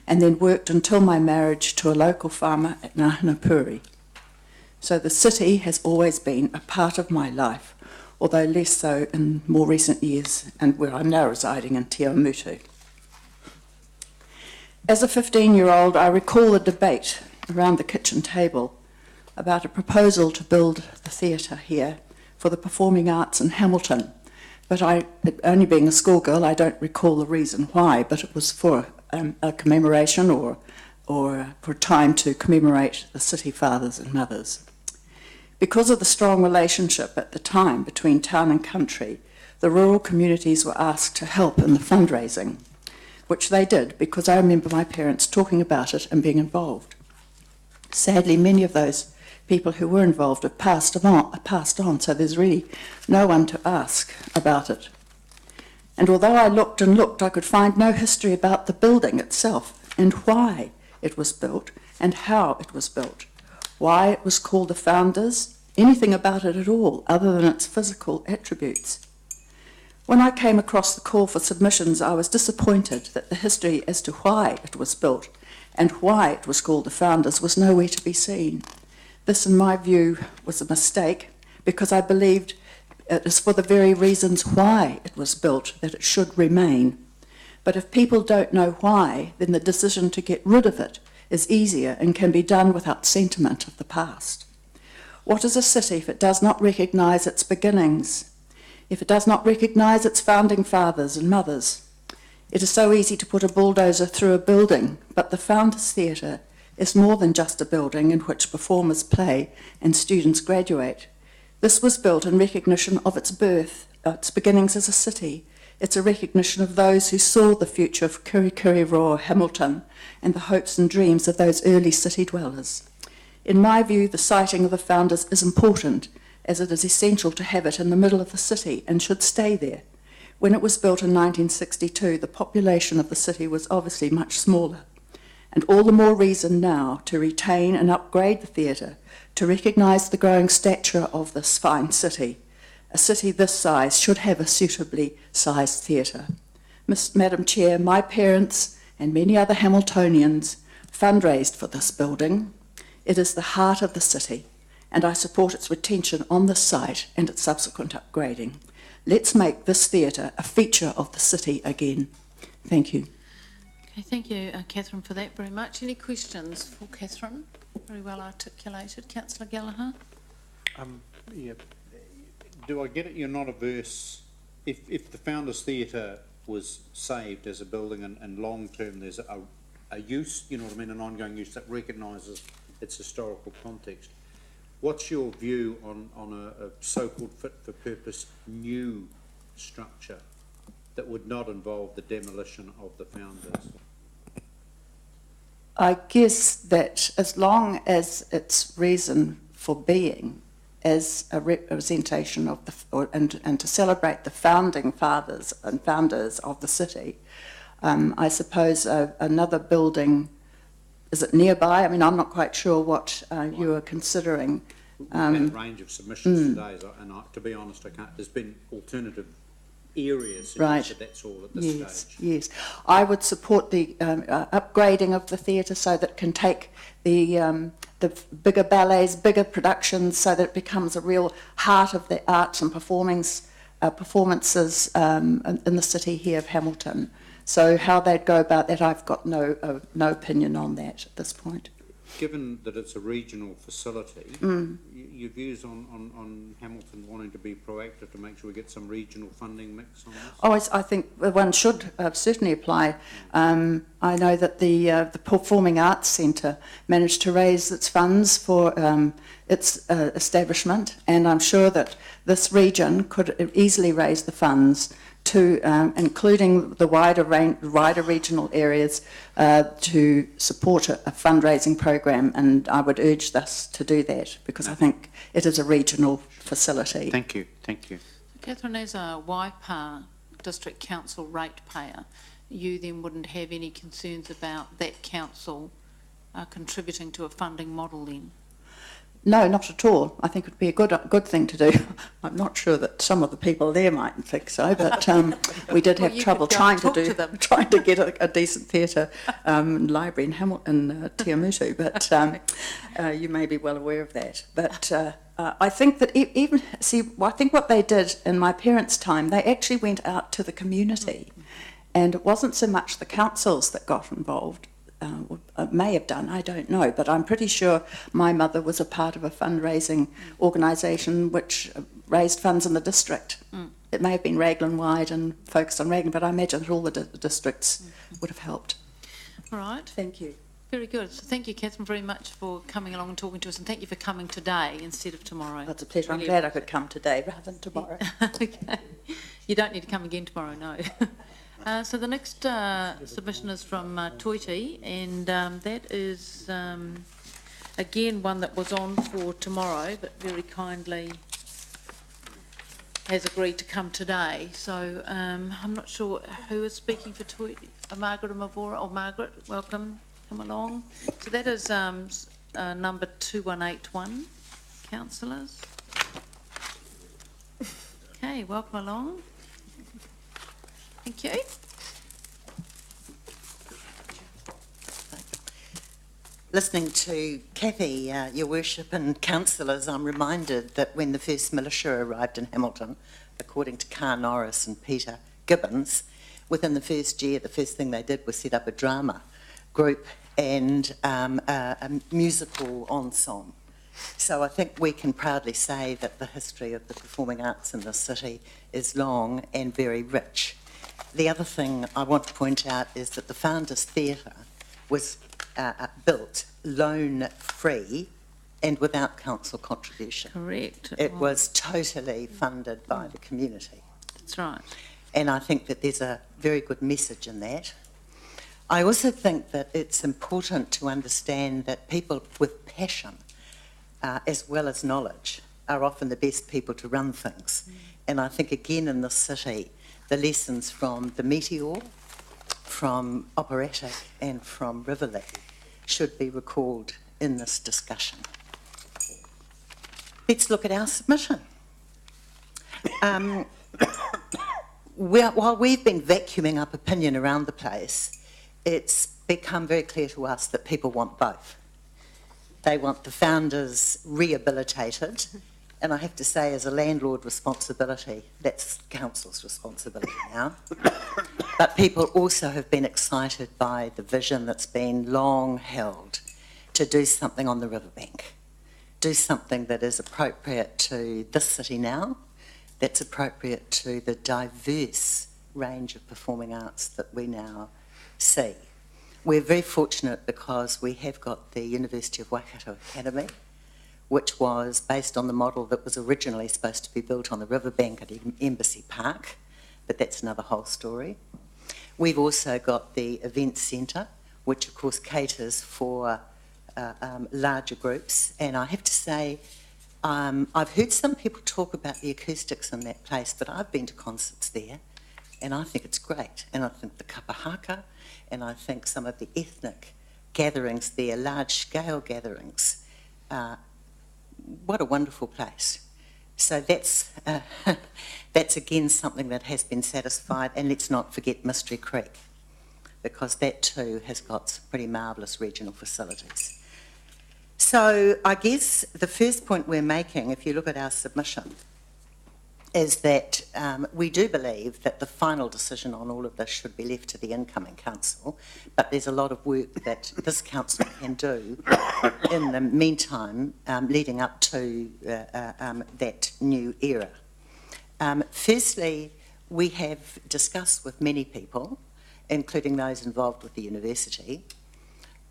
and then worked until my marriage to a local farmer at Ngahanapuri. So the city has always been a part of my life, although less so in more recent years, and where I'm now residing in Te Awamutu. As a 15-year-old, I recall a debate around the kitchen table about a proposal to build the theatre here for the performing arts in Hamilton. But only being a schoolgirl, I don't recall the reason why, but it was for a commemoration or for a time to commemorate the city fathers and mothers. Because of the strong relationship at the time between town and country, the rural communities were asked to help in the fundraising, which they did, because I remember my parents talking about it and being involved. Sadly, many of those people who were involved have passed on, so there's really no one to ask about it. And although I looked and looked, I could find no history about the building itself and why it was built and how it was built, why it was called the Founders, anything about it at all other than its physical attributes. When I came across the call for submissions, I was disappointed that the history as to why it was built and why it was called the Founders was nowhere to be seen. This, in my view, was a mistake, because I believed it is for the very reasons why it was built that it should remain. But if people don't know why, then the decision to get rid of it is easier and can be done without sentiment of the past. What is a city if it does not recognise its beginnings? If it does not recognise its founding fathers and mothers? It is so easy to put a bulldozer through a building, but the Founders Theatre is more than just a building in which performers play and students graduate. This was built in recognition of its birth, its beginnings as a city. It's a recognition of those who saw the future of Kurikuriroa, Hamilton, and the hopes and dreams of those early city dwellers. In my view, the siting of the Founders is important, as it is essential to have it in the middle of the city and should stay there. When it was built in 1962, the population of the city was obviously much smaller, and all the more reason now to retain and upgrade the theatre, to recognise the growing stature of this fine city. A city this size should have a suitably sized theatre. Madam Chair, my parents and many other Hamiltonians fundraised for this building. It is the heart of the city, and I support its retention on this site and its subsequent upgrading. Let's make this theatre a feature of the city again. Thank you. Okay, thank you, Catherine, for that very much. Any questions for Catherine? Very well articulated. Councillor Gallagher? Yeah. Do I get it, you're not averse, if the Founders Theatre was saved as a building and long-term there's a use, you know what I mean, an ongoing use that recognises its historical context, what's your view on a so-called fit-for-purpose new structure that would not involve the demolition of the Founders? I guess that as long as its reason for being as a representation of and to celebrate the founding fathers and founders of the city, I suppose another building, is it nearby? I mean, I'm not quite sure what you are considering. We've had a range of submissions today, and to be honest, I can't. There's been alternative areas, right. So that's all at this stage. Yes, I would support the upgrading of the theatre so that it can take the bigger ballets, bigger productions, so that it becomes a real heart of the arts and performances in the city here of Hamilton. So how they'd go about that, I've got no opinion on that at this point. Given that it's a regional facility, your views on Hamilton wanting to be proactive to make sure we get some regional funding mix on this? Oh, I think one should certainly apply. I know that the Performing Arts Centre managed to raise its funds for its establishment, and I'm sure that this region could easily raise the funds to, including the wider regional areas, to support a fundraising program, and I would urge us to do that because I think it is a regional facility. Thank you, thank you. Catherine, as a Waipa District Council ratepayer, you then wouldn't have any concerns about that council contributing to a funding model then? No, not at all. I think it would be a good thing to do. I'm not sure that some of the people there mightn't think so, but we did have trouble trying to get a decent theatre library in Tiamutu, but you may be well aware of that. But I think that I think what they did in my parents' time, they actually went out to the community, and it wasn't so much the councils that got involved. May have done, I don't know, but I'm pretty sure my mother was a part of a fundraising organisation which raised funds in the district. It may have been Raglan-wide and focused on Raglan, but I imagine that all the districts would have helped. All right. Thank you. Very good. So thank you, Catherine, very much for coming along and talking to us, and thank you for coming today instead of tomorrow. That's a pleasure. I'm glad I could come today rather than tomorrow. Okay. You don't need to come again tomorrow, no. So the next submission is from Toiti, and that is, again, one that was on for tomorrow, but very kindly has agreed to come today. So I'm not sure who is speaking for Toiti. Margaret Mavora, or Margaret, welcome, come along. So that is number 2181, councillors. Okay, welcome along. Thank you. Listening to Kathy, Your Worship, and councillors, I'm reminded that when the first militia arrived in Hamilton, according to Carr Norris and Peter Gibbons, within the first year, the first thing they did was set up a drama group and a musical ensemble. So I think we can proudly say that the history of the performing arts in the city is long and very rich. The other thing I want to point out is that the Founders Theatre was built loan-free and without council contribution. Correct. It was totally funded by the community. That's right. And I think that there's a very good message in that. I also think that it's important to understand that people with passion, as well as knowledge, are often the best people to run things. And I think, again, in the city, the lessons from the Meteor, from Operatic and from Rivoli should be recalled in this discussion. Let's look at our submission. While we've been vacuuming up opinion around the place, it's become very clear to us that people want both. They want the founders rehabilitated, and I have to say, as a landlord responsibility, that's council's responsibility now. But people also have been excited by the vision that's been long held to do something on the riverbank, do something that is appropriate to this city now, that's appropriate to the diverse range of performing arts that we now see. We're very fortunate because we have got the University of Waikato Academy, which was based on the model that was originally supposed to be built on the riverbank at Embassy Park, but that's another whole story. We've also got the Events Centre, which of course caters for larger groups, and I have to say, I've heard some people talk about the acoustics in that place, but I've been to concerts there, and I think it's great. And I think the kapahaka, and I think some of the ethnic gatherings there, large-scale gatherings, what a wonderful place. So that's again something that has been satisfied, and let's not forget Mystery Creek, because that too has got some pretty marvellous regional facilities. So I guess the first point we're making, if you look at our submission, is that we do believe that the final decision on all of this should be left to the incoming council, but there's a lot of work that this council can do in the meantime leading up to that new era. Firstly, we have discussed with many people, including those involved with the university,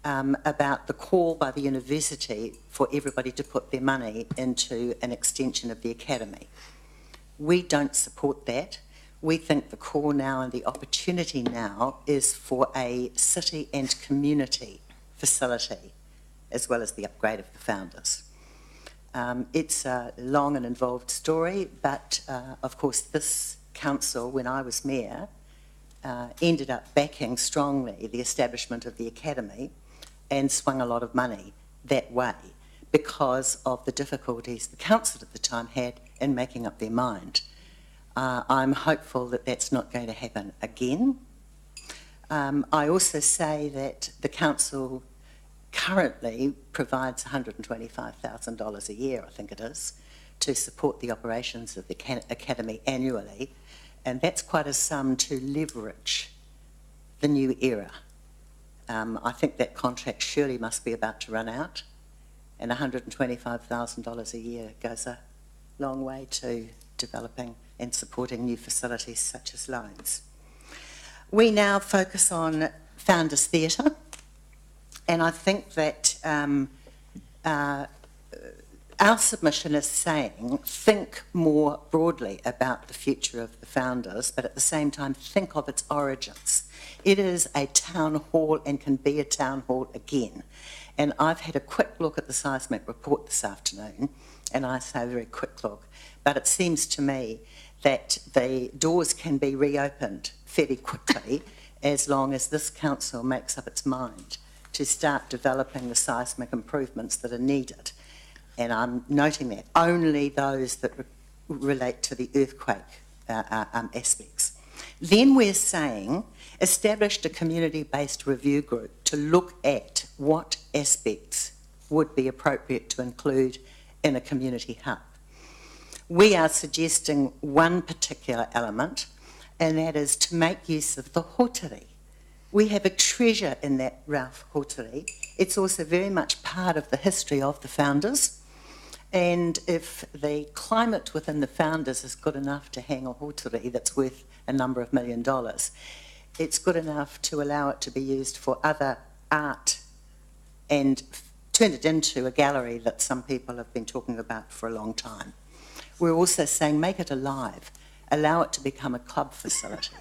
about the call by the university for everybody to put their money into an extension of the academy. We don't support that. We think the call now and the opportunity now is for a city and community facility, as well as the upgrade of the Founders. It's a long and involved story, but of course this council, when I was mayor, ended up backing strongly the establishment of the academy and swung a lot of money that way because of the difficulties the council at the time had in making up their mind. I'm hopeful that that's not going to happen again. I also say that the council currently provides $125,000 a year, I think it is, to support the operations of the academy annually, and that's quite a sum to leverage the new era. I think that contract surely must be about to run out, and $125,000 a year goes a long way to developing and supporting new facilities such as loans. We now focus on Founders Theatre, and I think that our submission is saying think more broadly about the future of the Founders, but at the same time think of its origins. It is a town hall and can be a town hall again. And I've had a quick look at the seismic report this afternoon, and I say a very quick look, but it seems to me that the doors can be reopened fairly quickly as long as this council makes up its mind to start developing the seismic improvements that are needed. And I'm noting that only those that relate to the earthquake aspects. Then we're saying established a community-based review group to look at what aspects would be appropriate to include in a community hub. We are suggesting one particular element, and that is to make use of the hoteri. We have a treasure in that Ralph hoteri. It's also very much part of the history of the Founders, and if the climate within the Founders is good enough to hang a hoteri that's worth a number of $1 million, it's good enough to allow it to be used for other art and turn it into a gallery that some people have been talking about for a long time. We're also saying make it alive, allow it to become a club facility.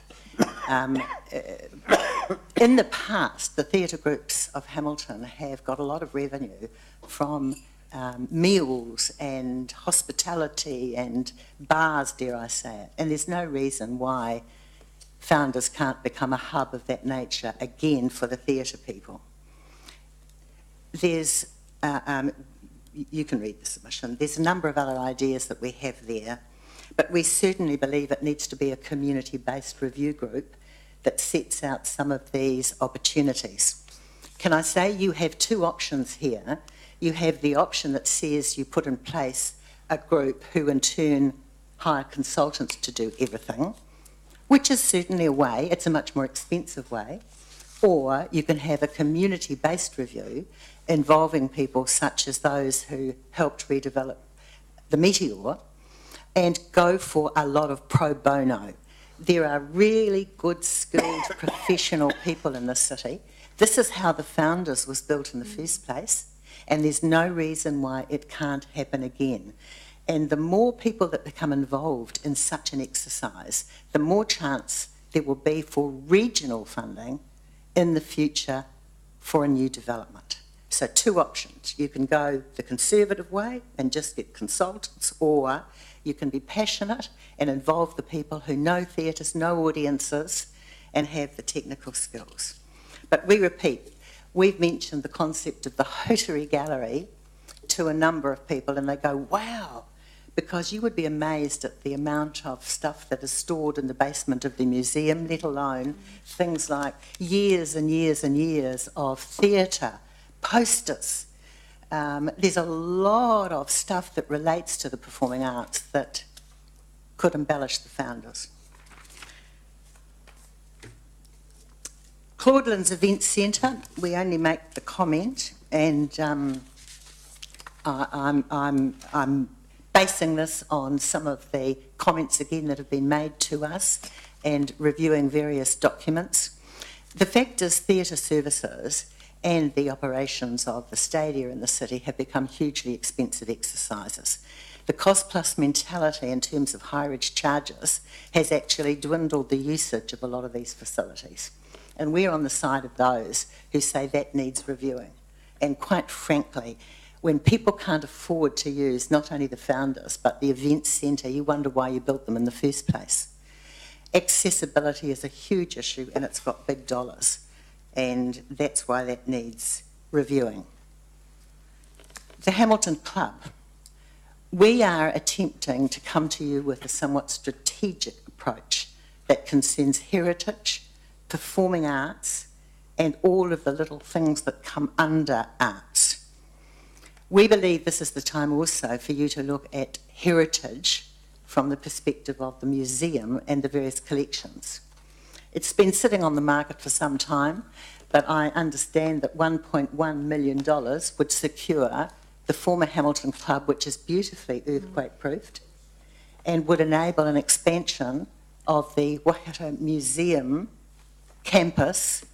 In the past, the theatre groups of Hamilton have got a lot of revenue from meals and hospitality and bars, dare I say it, and there's no reason why Founders can't become a hub of that nature again for the theatre people. There's, you can read the submission, there's a number of other ideas that we have there, but we certainly believe it needs to be a community-based review group that sets out some of these opportunities. Can I say you have two options here? You have the option that says you put in place a group who in turn hire consultants to do everything, which is certainly a way, it's a much more expensive way, or you can have a community-based review involving people such as those who helped redevelop the Meteor, and go for a lot of pro bono. There are really good, skilled, professional people in this city. This is how the Founders was built in the first place, and there's no reason why it can't happen again. And the more people that become involved in such an exercise, the more chance there will be for regional funding in the future for a new development. So 2 options. You can go the conservative way and just get consultants, or you can be passionate and involve the people who know theatres, know audiences, and have the technical skills. But we repeat, we've mentioned the concept of the Hotary Gallery to a number of people, and they go, wow, because you would be amazed at the amount of stuff that is stored in the basement of the museum, let alone things like years and years and years of theatre, posters. There's a lot of stuff that relates to the performing arts that could embellish the Founders. Claudelands Event Centre, we only make the comment, and I'm basing this on some of the comments again that have been made to us and reviewing various documents. The fact is theatre services and the operations of the stadia in the city have become hugely expensive exercises. The cost-plus mentality in terms of highage charges has actually dwindled the usage of a lot of these facilities. And we're on the side of those who say that needs reviewing. And quite frankly, when people can't afford to use not only the Founders but the event centre, you wonder why you built them in the first place. Accessibility is a huge issue, and it's got big dollars, and that's why that needs reviewing. The Hamilton Club. We are attempting to come to you with a somewhat strategic approach that concerns heritage, performing arts, and all of the little things that come under arts. We believe this is the time also for you to look at heritage from the perspective of the museum and the various collections. It's been sitting on the market for some time, but I understand that $1.1 million would secure the former Hamilton Club, which is beautifully earthquake-proofed, and would enable an expansion of the Waikato Museum campus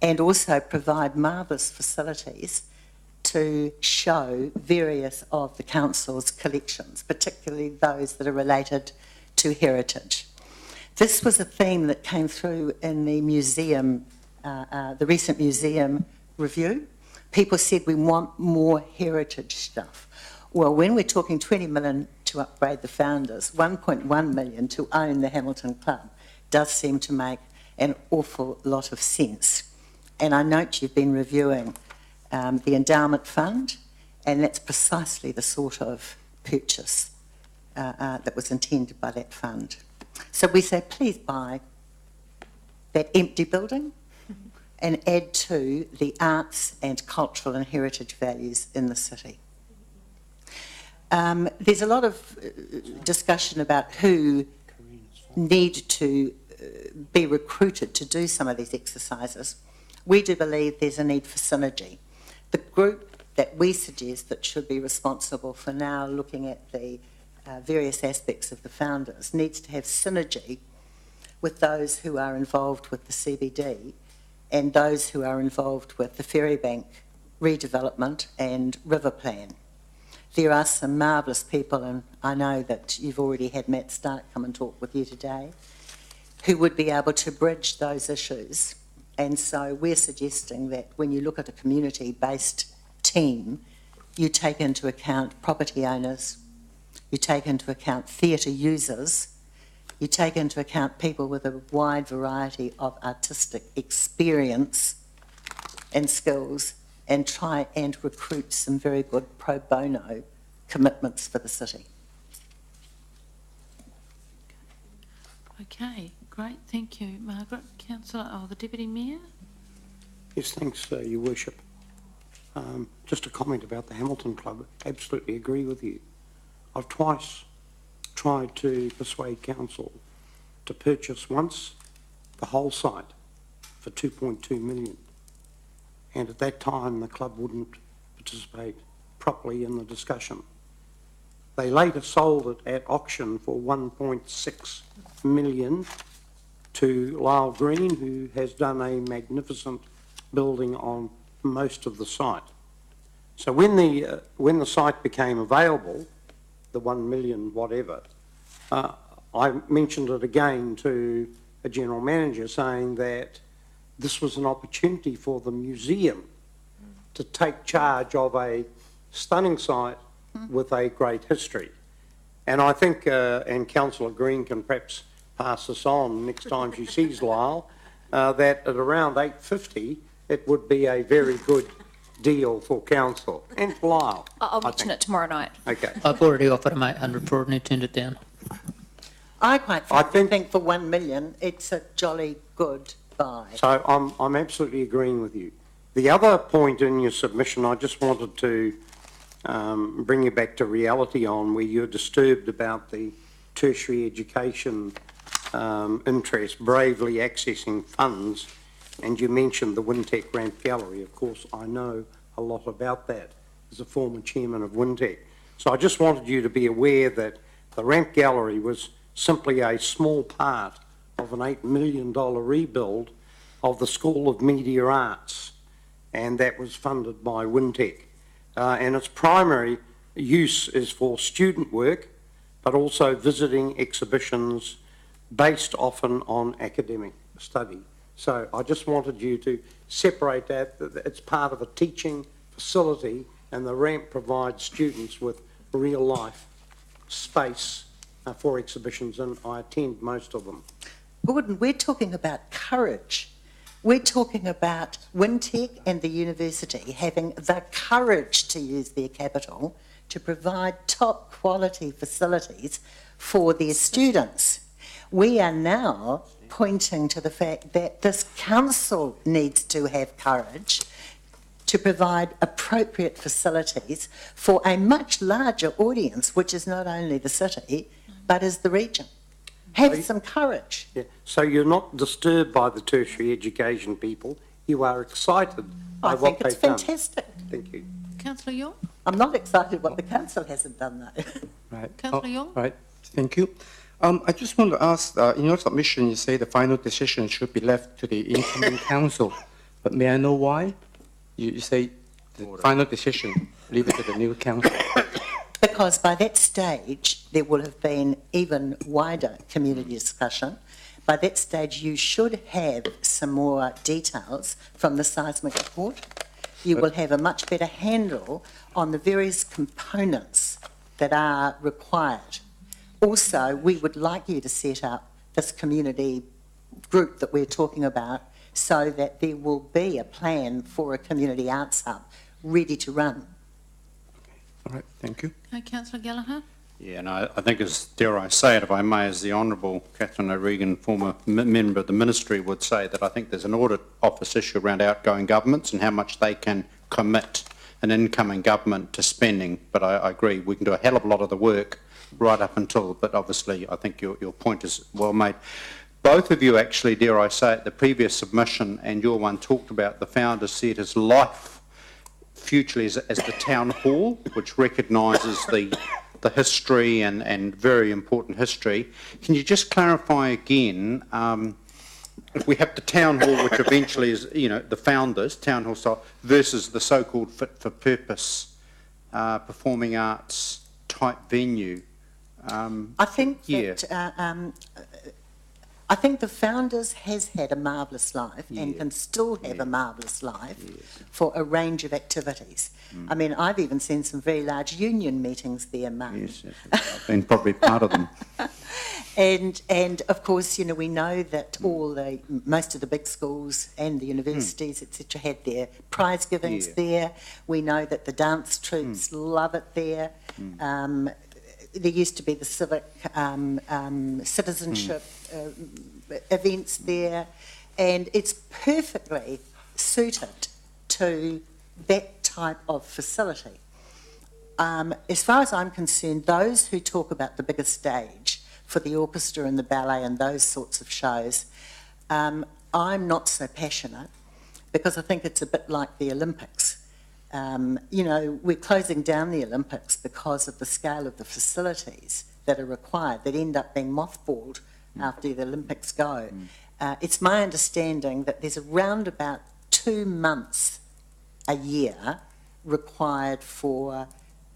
and also provide marvellous facilities to show various of the council's collections, particularly those that are related to heritage. This was a theme that came through in the museum, the recent museum review. People said we want more heritage stuff. Well, when we're talking 20 million to upgrade the Founders, 1.1 million to own the Hamilton Club does seem to make an awful lot of sense. And I note you've been reviewing the endowment fund, and that's precisely the sort of purchase that was intended by that fund. So we say, please buy that empty building and add to the arts and cultural and heritage values in the city. There's a lot of discussion about who need to be recruited to do some of these exercises. We do believe there's a need for synergy. The group that we suggest that should be responsible for now looking at the various aspects of the Founders needs to have synergy with those who are involved with the CBD and those who are involved with the Ferrybank redevelopment and river plan. There are some marvellous people, and I know that you've already had Matt Stark come and talk with you today, who would be able to bridge those issues. And so we're suggesting that when you look at a community-based team, you take into account property owners, you take into account theatre users, you take into account people with a wide variety of artistic experience and skills, and try and recruit some very good pro bono commitments for the city. Okay, great, thank you, Margaret. Councillor, the Deputy Mayor? Yes, thanks, Your Worship. Just a comment about the Hamilton Club. Absolutely agree with you. I've twice tried to persuade council to purchase once the whole site for 2.2 million. And at that time, the club wouldn't participate properly in the discussion. They later sold it at auction for 1.6 million to Lyle Green, who has done a magnificent building on most of the site. So when the site became available, the 1 million whatever, I mentioned it again to a general manager, saying that this was an opportunity for the museum to take charge of a stunning site with a great history. And I think, and Councillor Green can perhaps pass this on next time she sees Lyle, that at around 8.50 it would be a very good deal for council and for Lyle. I'll mention it tomorrow night. Okay. I've already offered him 800 for it and he turned it down. I quite frankly think for 1 million, it's a jolly good buy. So I'm absolutely agreeing with you. The other point in your submission, I just wanted to bring you back to reality on, where you're disturbed about the tertiary education interest bravely accessing funds, and you mentioned the Wintec Ramp Gallery. Of course, I know a lot about that as a former chairman of Wintec. So I just wanted you to be aware that the Ramp Gallery was simply a small part of an $8 million rebuild of the School of Media Arts, and that was funded by Wintec. And its primary use is for student work, but also visiting exhibitions based often on academic study. So I just wanted you to separate that. It's part of a teaching facility, and the ramp provides students with real life space for exhibitions, and I attend most of them. Gordon, we're talking about courage. We're talking about Wintec and the university having the courage to use their capital to provide top quality facilities for their students. We are now pointing to the fact that this council needs to have courage to provide appropriate facilities for a much larger audience, which is not only the city, but is the region. Have some courage. Yeah. So you're not disturbed by the tertiary education people. You are excited by what they've done. I think it's fantastic. Thank you. Councillor Young? I'm not excited what the council hasn't done though. Right. Councillor Young? Right. Thank you. I just want to ask, in your submission, you say the final decision should be left to the incoming council, but may I know why? You say the final decision, leave it to the new council. Because by that stage, there will have been even wider community discussion. By that stage, you should have some more details from the seismic report. You will have a much better handle on the various components that are required. Also, we would like you to set up this community group that we're talking about so that there will be a plan for a community arts hub ready to run. All right, thank you. Okay, Councillor Gallagher? Yeah, and I think, as dare I say it, if I may, as the Honourable Catherine O'Regan, former member of the Ministry, would say, that I think there's an audit office issue around outgoing governments and how much they can commit an incoming government to spending. But I agree, we can do a hell of a lot of the work right up until, but obviously I think your point is well made. Both of you actually, dare I say it, the previous submission and your one talked about the founders see it as life futurely as the town hall, which recognises the history and very important history. Can you just clarify again, if we have the town hall, which eventually is, you know, the founders, town hall style, versus the so-called fit-for-purpose performing arts type venue? I think that I think the Founders has had a marvellous life and can still have a marvellous life for a range of activities. I mean, I've even seen some very large union meetings there, Mark. Yes, I've been probably part of them. And of course, you know, we know that most of the big schools and the universities, etc., had their prize givings there. We know that the dance troupes love it there. There used to be the civic citizenship events there, and it's perfectly suited to that type of facility. As far as I'm concerned, those who talk about the bigger stage for the orchestra and the ballet and those sorts of shows, I'm not so passionate, because I think it's a bit like the Olympics. You know, we're closing down the Olympics because of the scale of the facilities that are required, that end up being mothballed after the Olympics go. It's my understanding that there's around about 2 months a year required for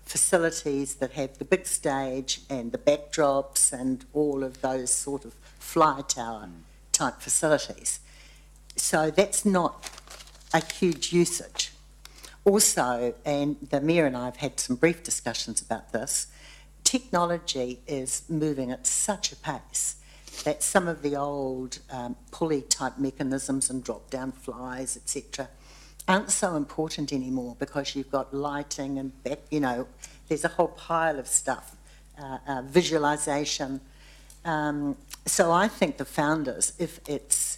facilities that have the big stage and the backdrops and all of those sort of fly tower type facilities. So that's not a huge usage. Also, and the Mayor and I have had some brief discussions about this, technology is moving at such a pace that some of the old pulley type mechanisms and drop down flies, etc., aren't so important anymore because you've got lighting and back, you know, there's a whole pile of stuff, visualization. So I think the founders, if it's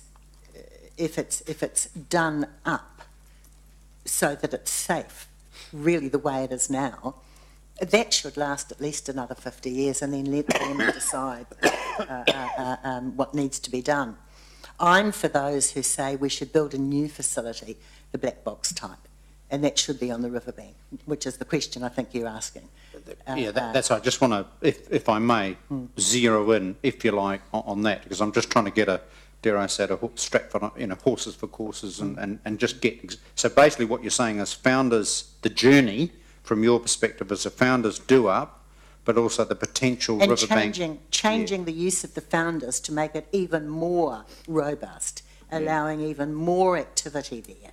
done up so that it's safe, really the way it is now, that should last at least another 50 years and then let them decide what needs to be done. I'm for those who say we should build a new facility, the black box type, and that should be on the riverbank, which is the question I think you're asking. That's. I just want to, if I may, zero in, if you like, on that, because I'm just trying to get a, dare I say, a strap for, you know, horses for courses, and just get. So basically, what you're saying is, founders, the journey from your perspective as a founders do up, but also the potential and riverbank. changing the use of the founders to make it even more robust, allowing even more activity there.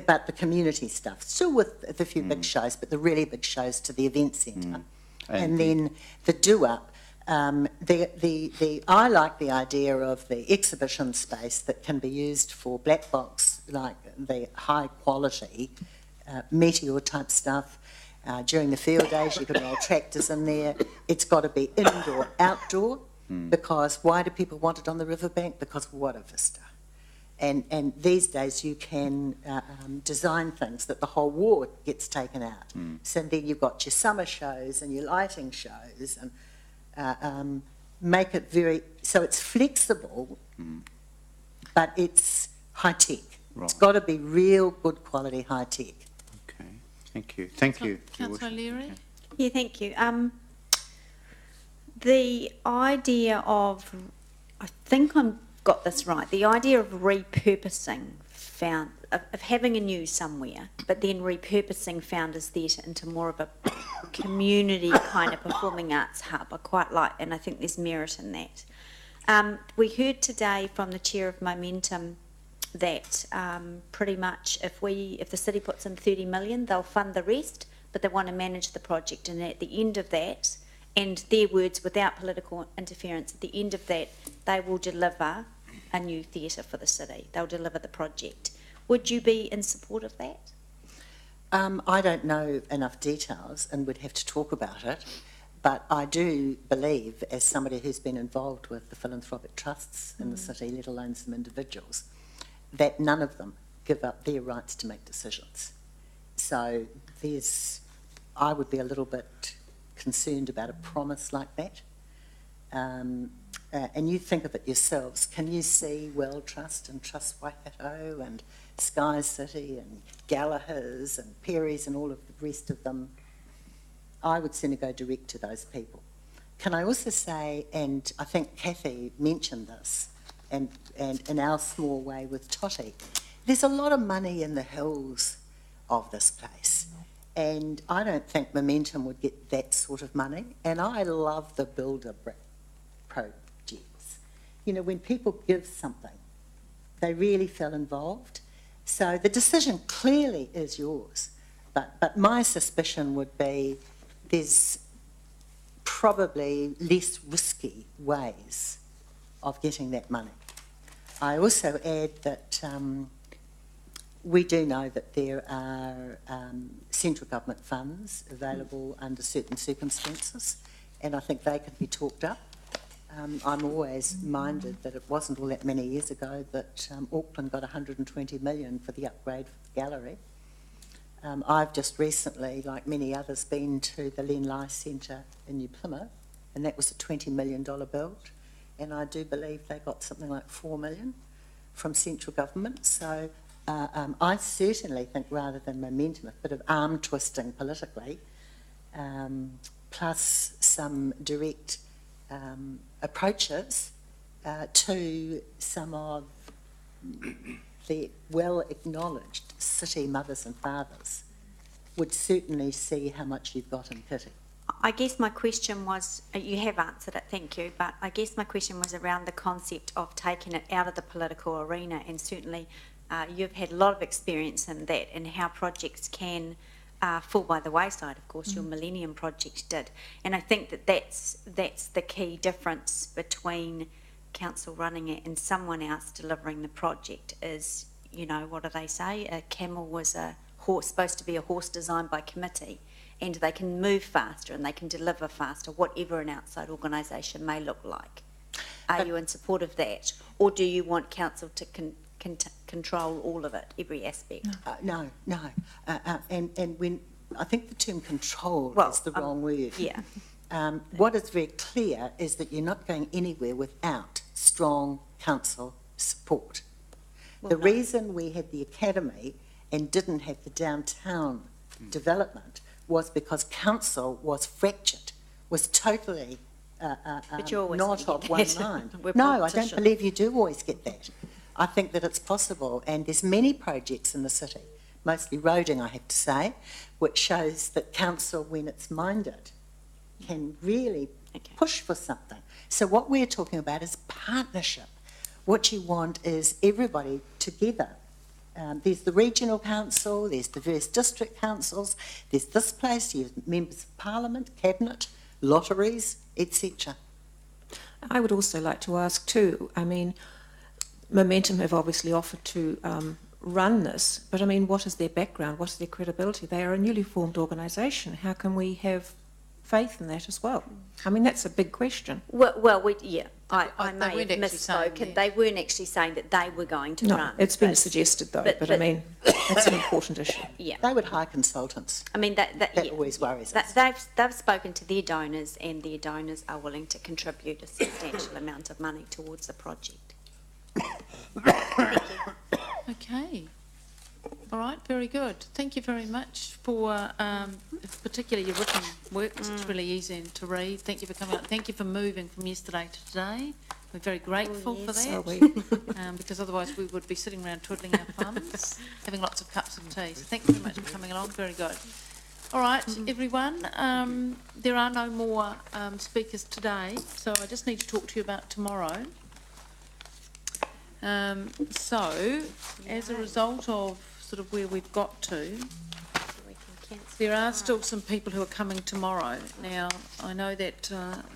But the community stuff, still with the few big shows, but the really big shows to the event centre. And then the do-up, I like the idea of the exhibition space that can be used for black box, like the high quality meteor type stuff. During the field days, you can roll tractors in there. It's got to be indoor, outdoor, because why do people want it on the riverbank? Because water vista. And these days you can design things that the whole ward gets taken out. So then you've got your summer shows and your lighting shows, and make it very, so it's flexible, but it's high tech. Right. It's got to be real good quality high tech. Okay, thank you. Thank you. Councillor Leary? Yeah, thank you. The idea of, I think I've got this right, the idea of repurposing of having a new somewhere, but then repurposing Founders Theatre into more of a community kind of performing arts hub, I quite like, and I think there's merit in that. We heard today from the Chair of Momentum that pretty much if the city puts in 30 million, they'll fund the rest, but they want to manage the project, and at the end of that, and their words without political interference, at the end of that, they will deliver a new theatre for the city. They'll deliver the project. Would you be in support of that? I don't know enough details and would have to talk about it, but I do believe, as somebody who's been involved with the philanthropic trusts in the city, let alone some individuals, that none of them give up their rights to make decisions. So I would be a little bit concerned about a promise like that. And you think of it yourselves. Can you see Well Trust and Trust Waikato and Sky City and Gallagher's and Perry's and all of the rest of them? I would sooner go direct to those people. Can I also say, and I think Kathy mentioned this, and in our small way with Totty, there's a lot of money in the hills of this place. And I don't think Momentum would get that sort of money. And I love the builder projects. You know, when people give something, they really feel involved. So the decision clearly is yours. But my suspicion would be there's probably less risky ways of getting that money. I also add that we do know that there are central government funds available under certain circumstances, and I think they could be talked up. I'm always minded that it wasn't all that many years ago that Auckland got 120 million for the upgrade for the gallery. I've just recently, like many others, been to the Len Lye Centre in New Plymouth, and that was a $20 million build, and I do believe they got something like 4 million from central government. So I certainly think rather than momentum, a bit of arm twisting politically, plus some direct approaches to some of the well-acknowledged city mothers and fathers would certainly see how much you've got in Kitty. I guess my question was, you have answered it, thank you, but I guess my question was around the concept of taking it out of the political arena, and certainly you've had a lot of experience in that and how projects can fall by the wayside. Of course, your Millennium Project did. And I think that that's the key difference between council running it and someone else delivering the project is, you know, what do they say? A camel was a horse, supposed to be a horse designed by committee, and they can move faster and they can deliver faster, whatever an outside organisation may look like. Are you in support of that? Or do you want council to control all of it, every aspect? No. And when I think the term control is the wrong word. Yeah. What is very clear is that you're not going anywhere without strong council support. The reason we had the academy and didn't have the downtown development was because council was fractured, was totally But you always not get of one that. mind. We're No, I don't politicians. believe you do always get that. I think that it's possible, and there's many projects in the city, mostly roading, I have to say, which shows that council, when it's minded, can really push for something. So what we're talking about is partnership. What you want is everybody together. There's the regional council, there's the various district councils, there's this place, you have members of parliament, cabinet, lotteries, etc. I would also like to ask too, I mean, Momentum have obviously offered to run this, but I mean, what is their background? What is their credibility? They are a newly formed organisation. How can we have faith in that as well? I mean, that's a big question. I may have misspoken. They weren't actually saying that they were going to No, run. it's been suggested though, but I mean, that's an important issue. Yeah. They would hire consultants. I mean, that always worries us. They've spoken to their donors, and their donors are willing to contribute a substantial amount of money towards the project. Okay. All right, very good. Thank you very much for particularly your written work. It's really easy to read. Thank you for coming out. Thank you for moving from yesterday to today. We're very grateful for that. Are we? Because otherwise we would be sitting around twiddling our thumbs, having lots of cups of tea. So thank you very much for coming along. Very good. All right, everyone. There are no more speakers today, so I just need to talk to you about tomorrow. So, as a result of sort of where we've got to, there are still some people who are coming tomorrow. Now, I know that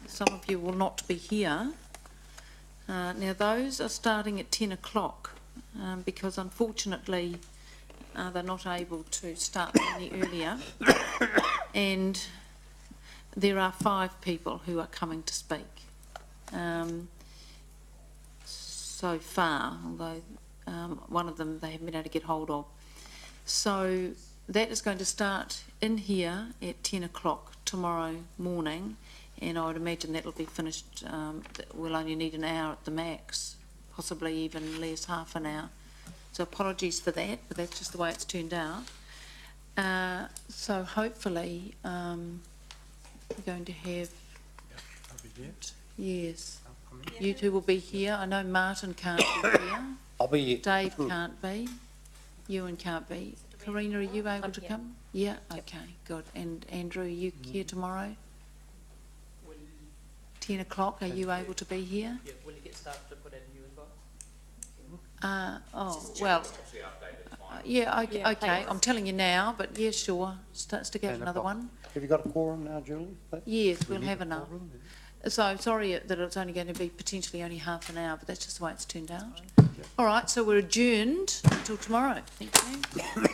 some of you will not be here. Now, those are starting at 10 o'clock because, unfortunately, they're not able to start any earlier. And there are 5 people who are coming to speak. So far, although one of them they haven't been able to get hold of. So that is going to start in here at 10 o'clock tomorrow morning, and I would imagine that'll be finished, we'll only need an hour at the max, possibly even less, half an hour. So apologies for that, but that's just the way it's turned out. So hopefully we're going to have... Yes. You two will be here. I know Martin can't be here. I'll be here. Dave can't be. Ewan can't be. Karina, are you able to come? Yeah, okay, good. And Andrew, are you here tomorrow? 10 o'clock, are you able to be here? Yeah, will you get staff to put in you as well? Yeah, okay, I'm telling you now, but yeah, sure. Stick out another one. Have you got a quorum now, Julie? Yes, we'll have enough. So sorry that it's only going to be potentially only half an hour, but that's just the way it's turned out. All right, so we're adjourned until tomorrow. Thank you.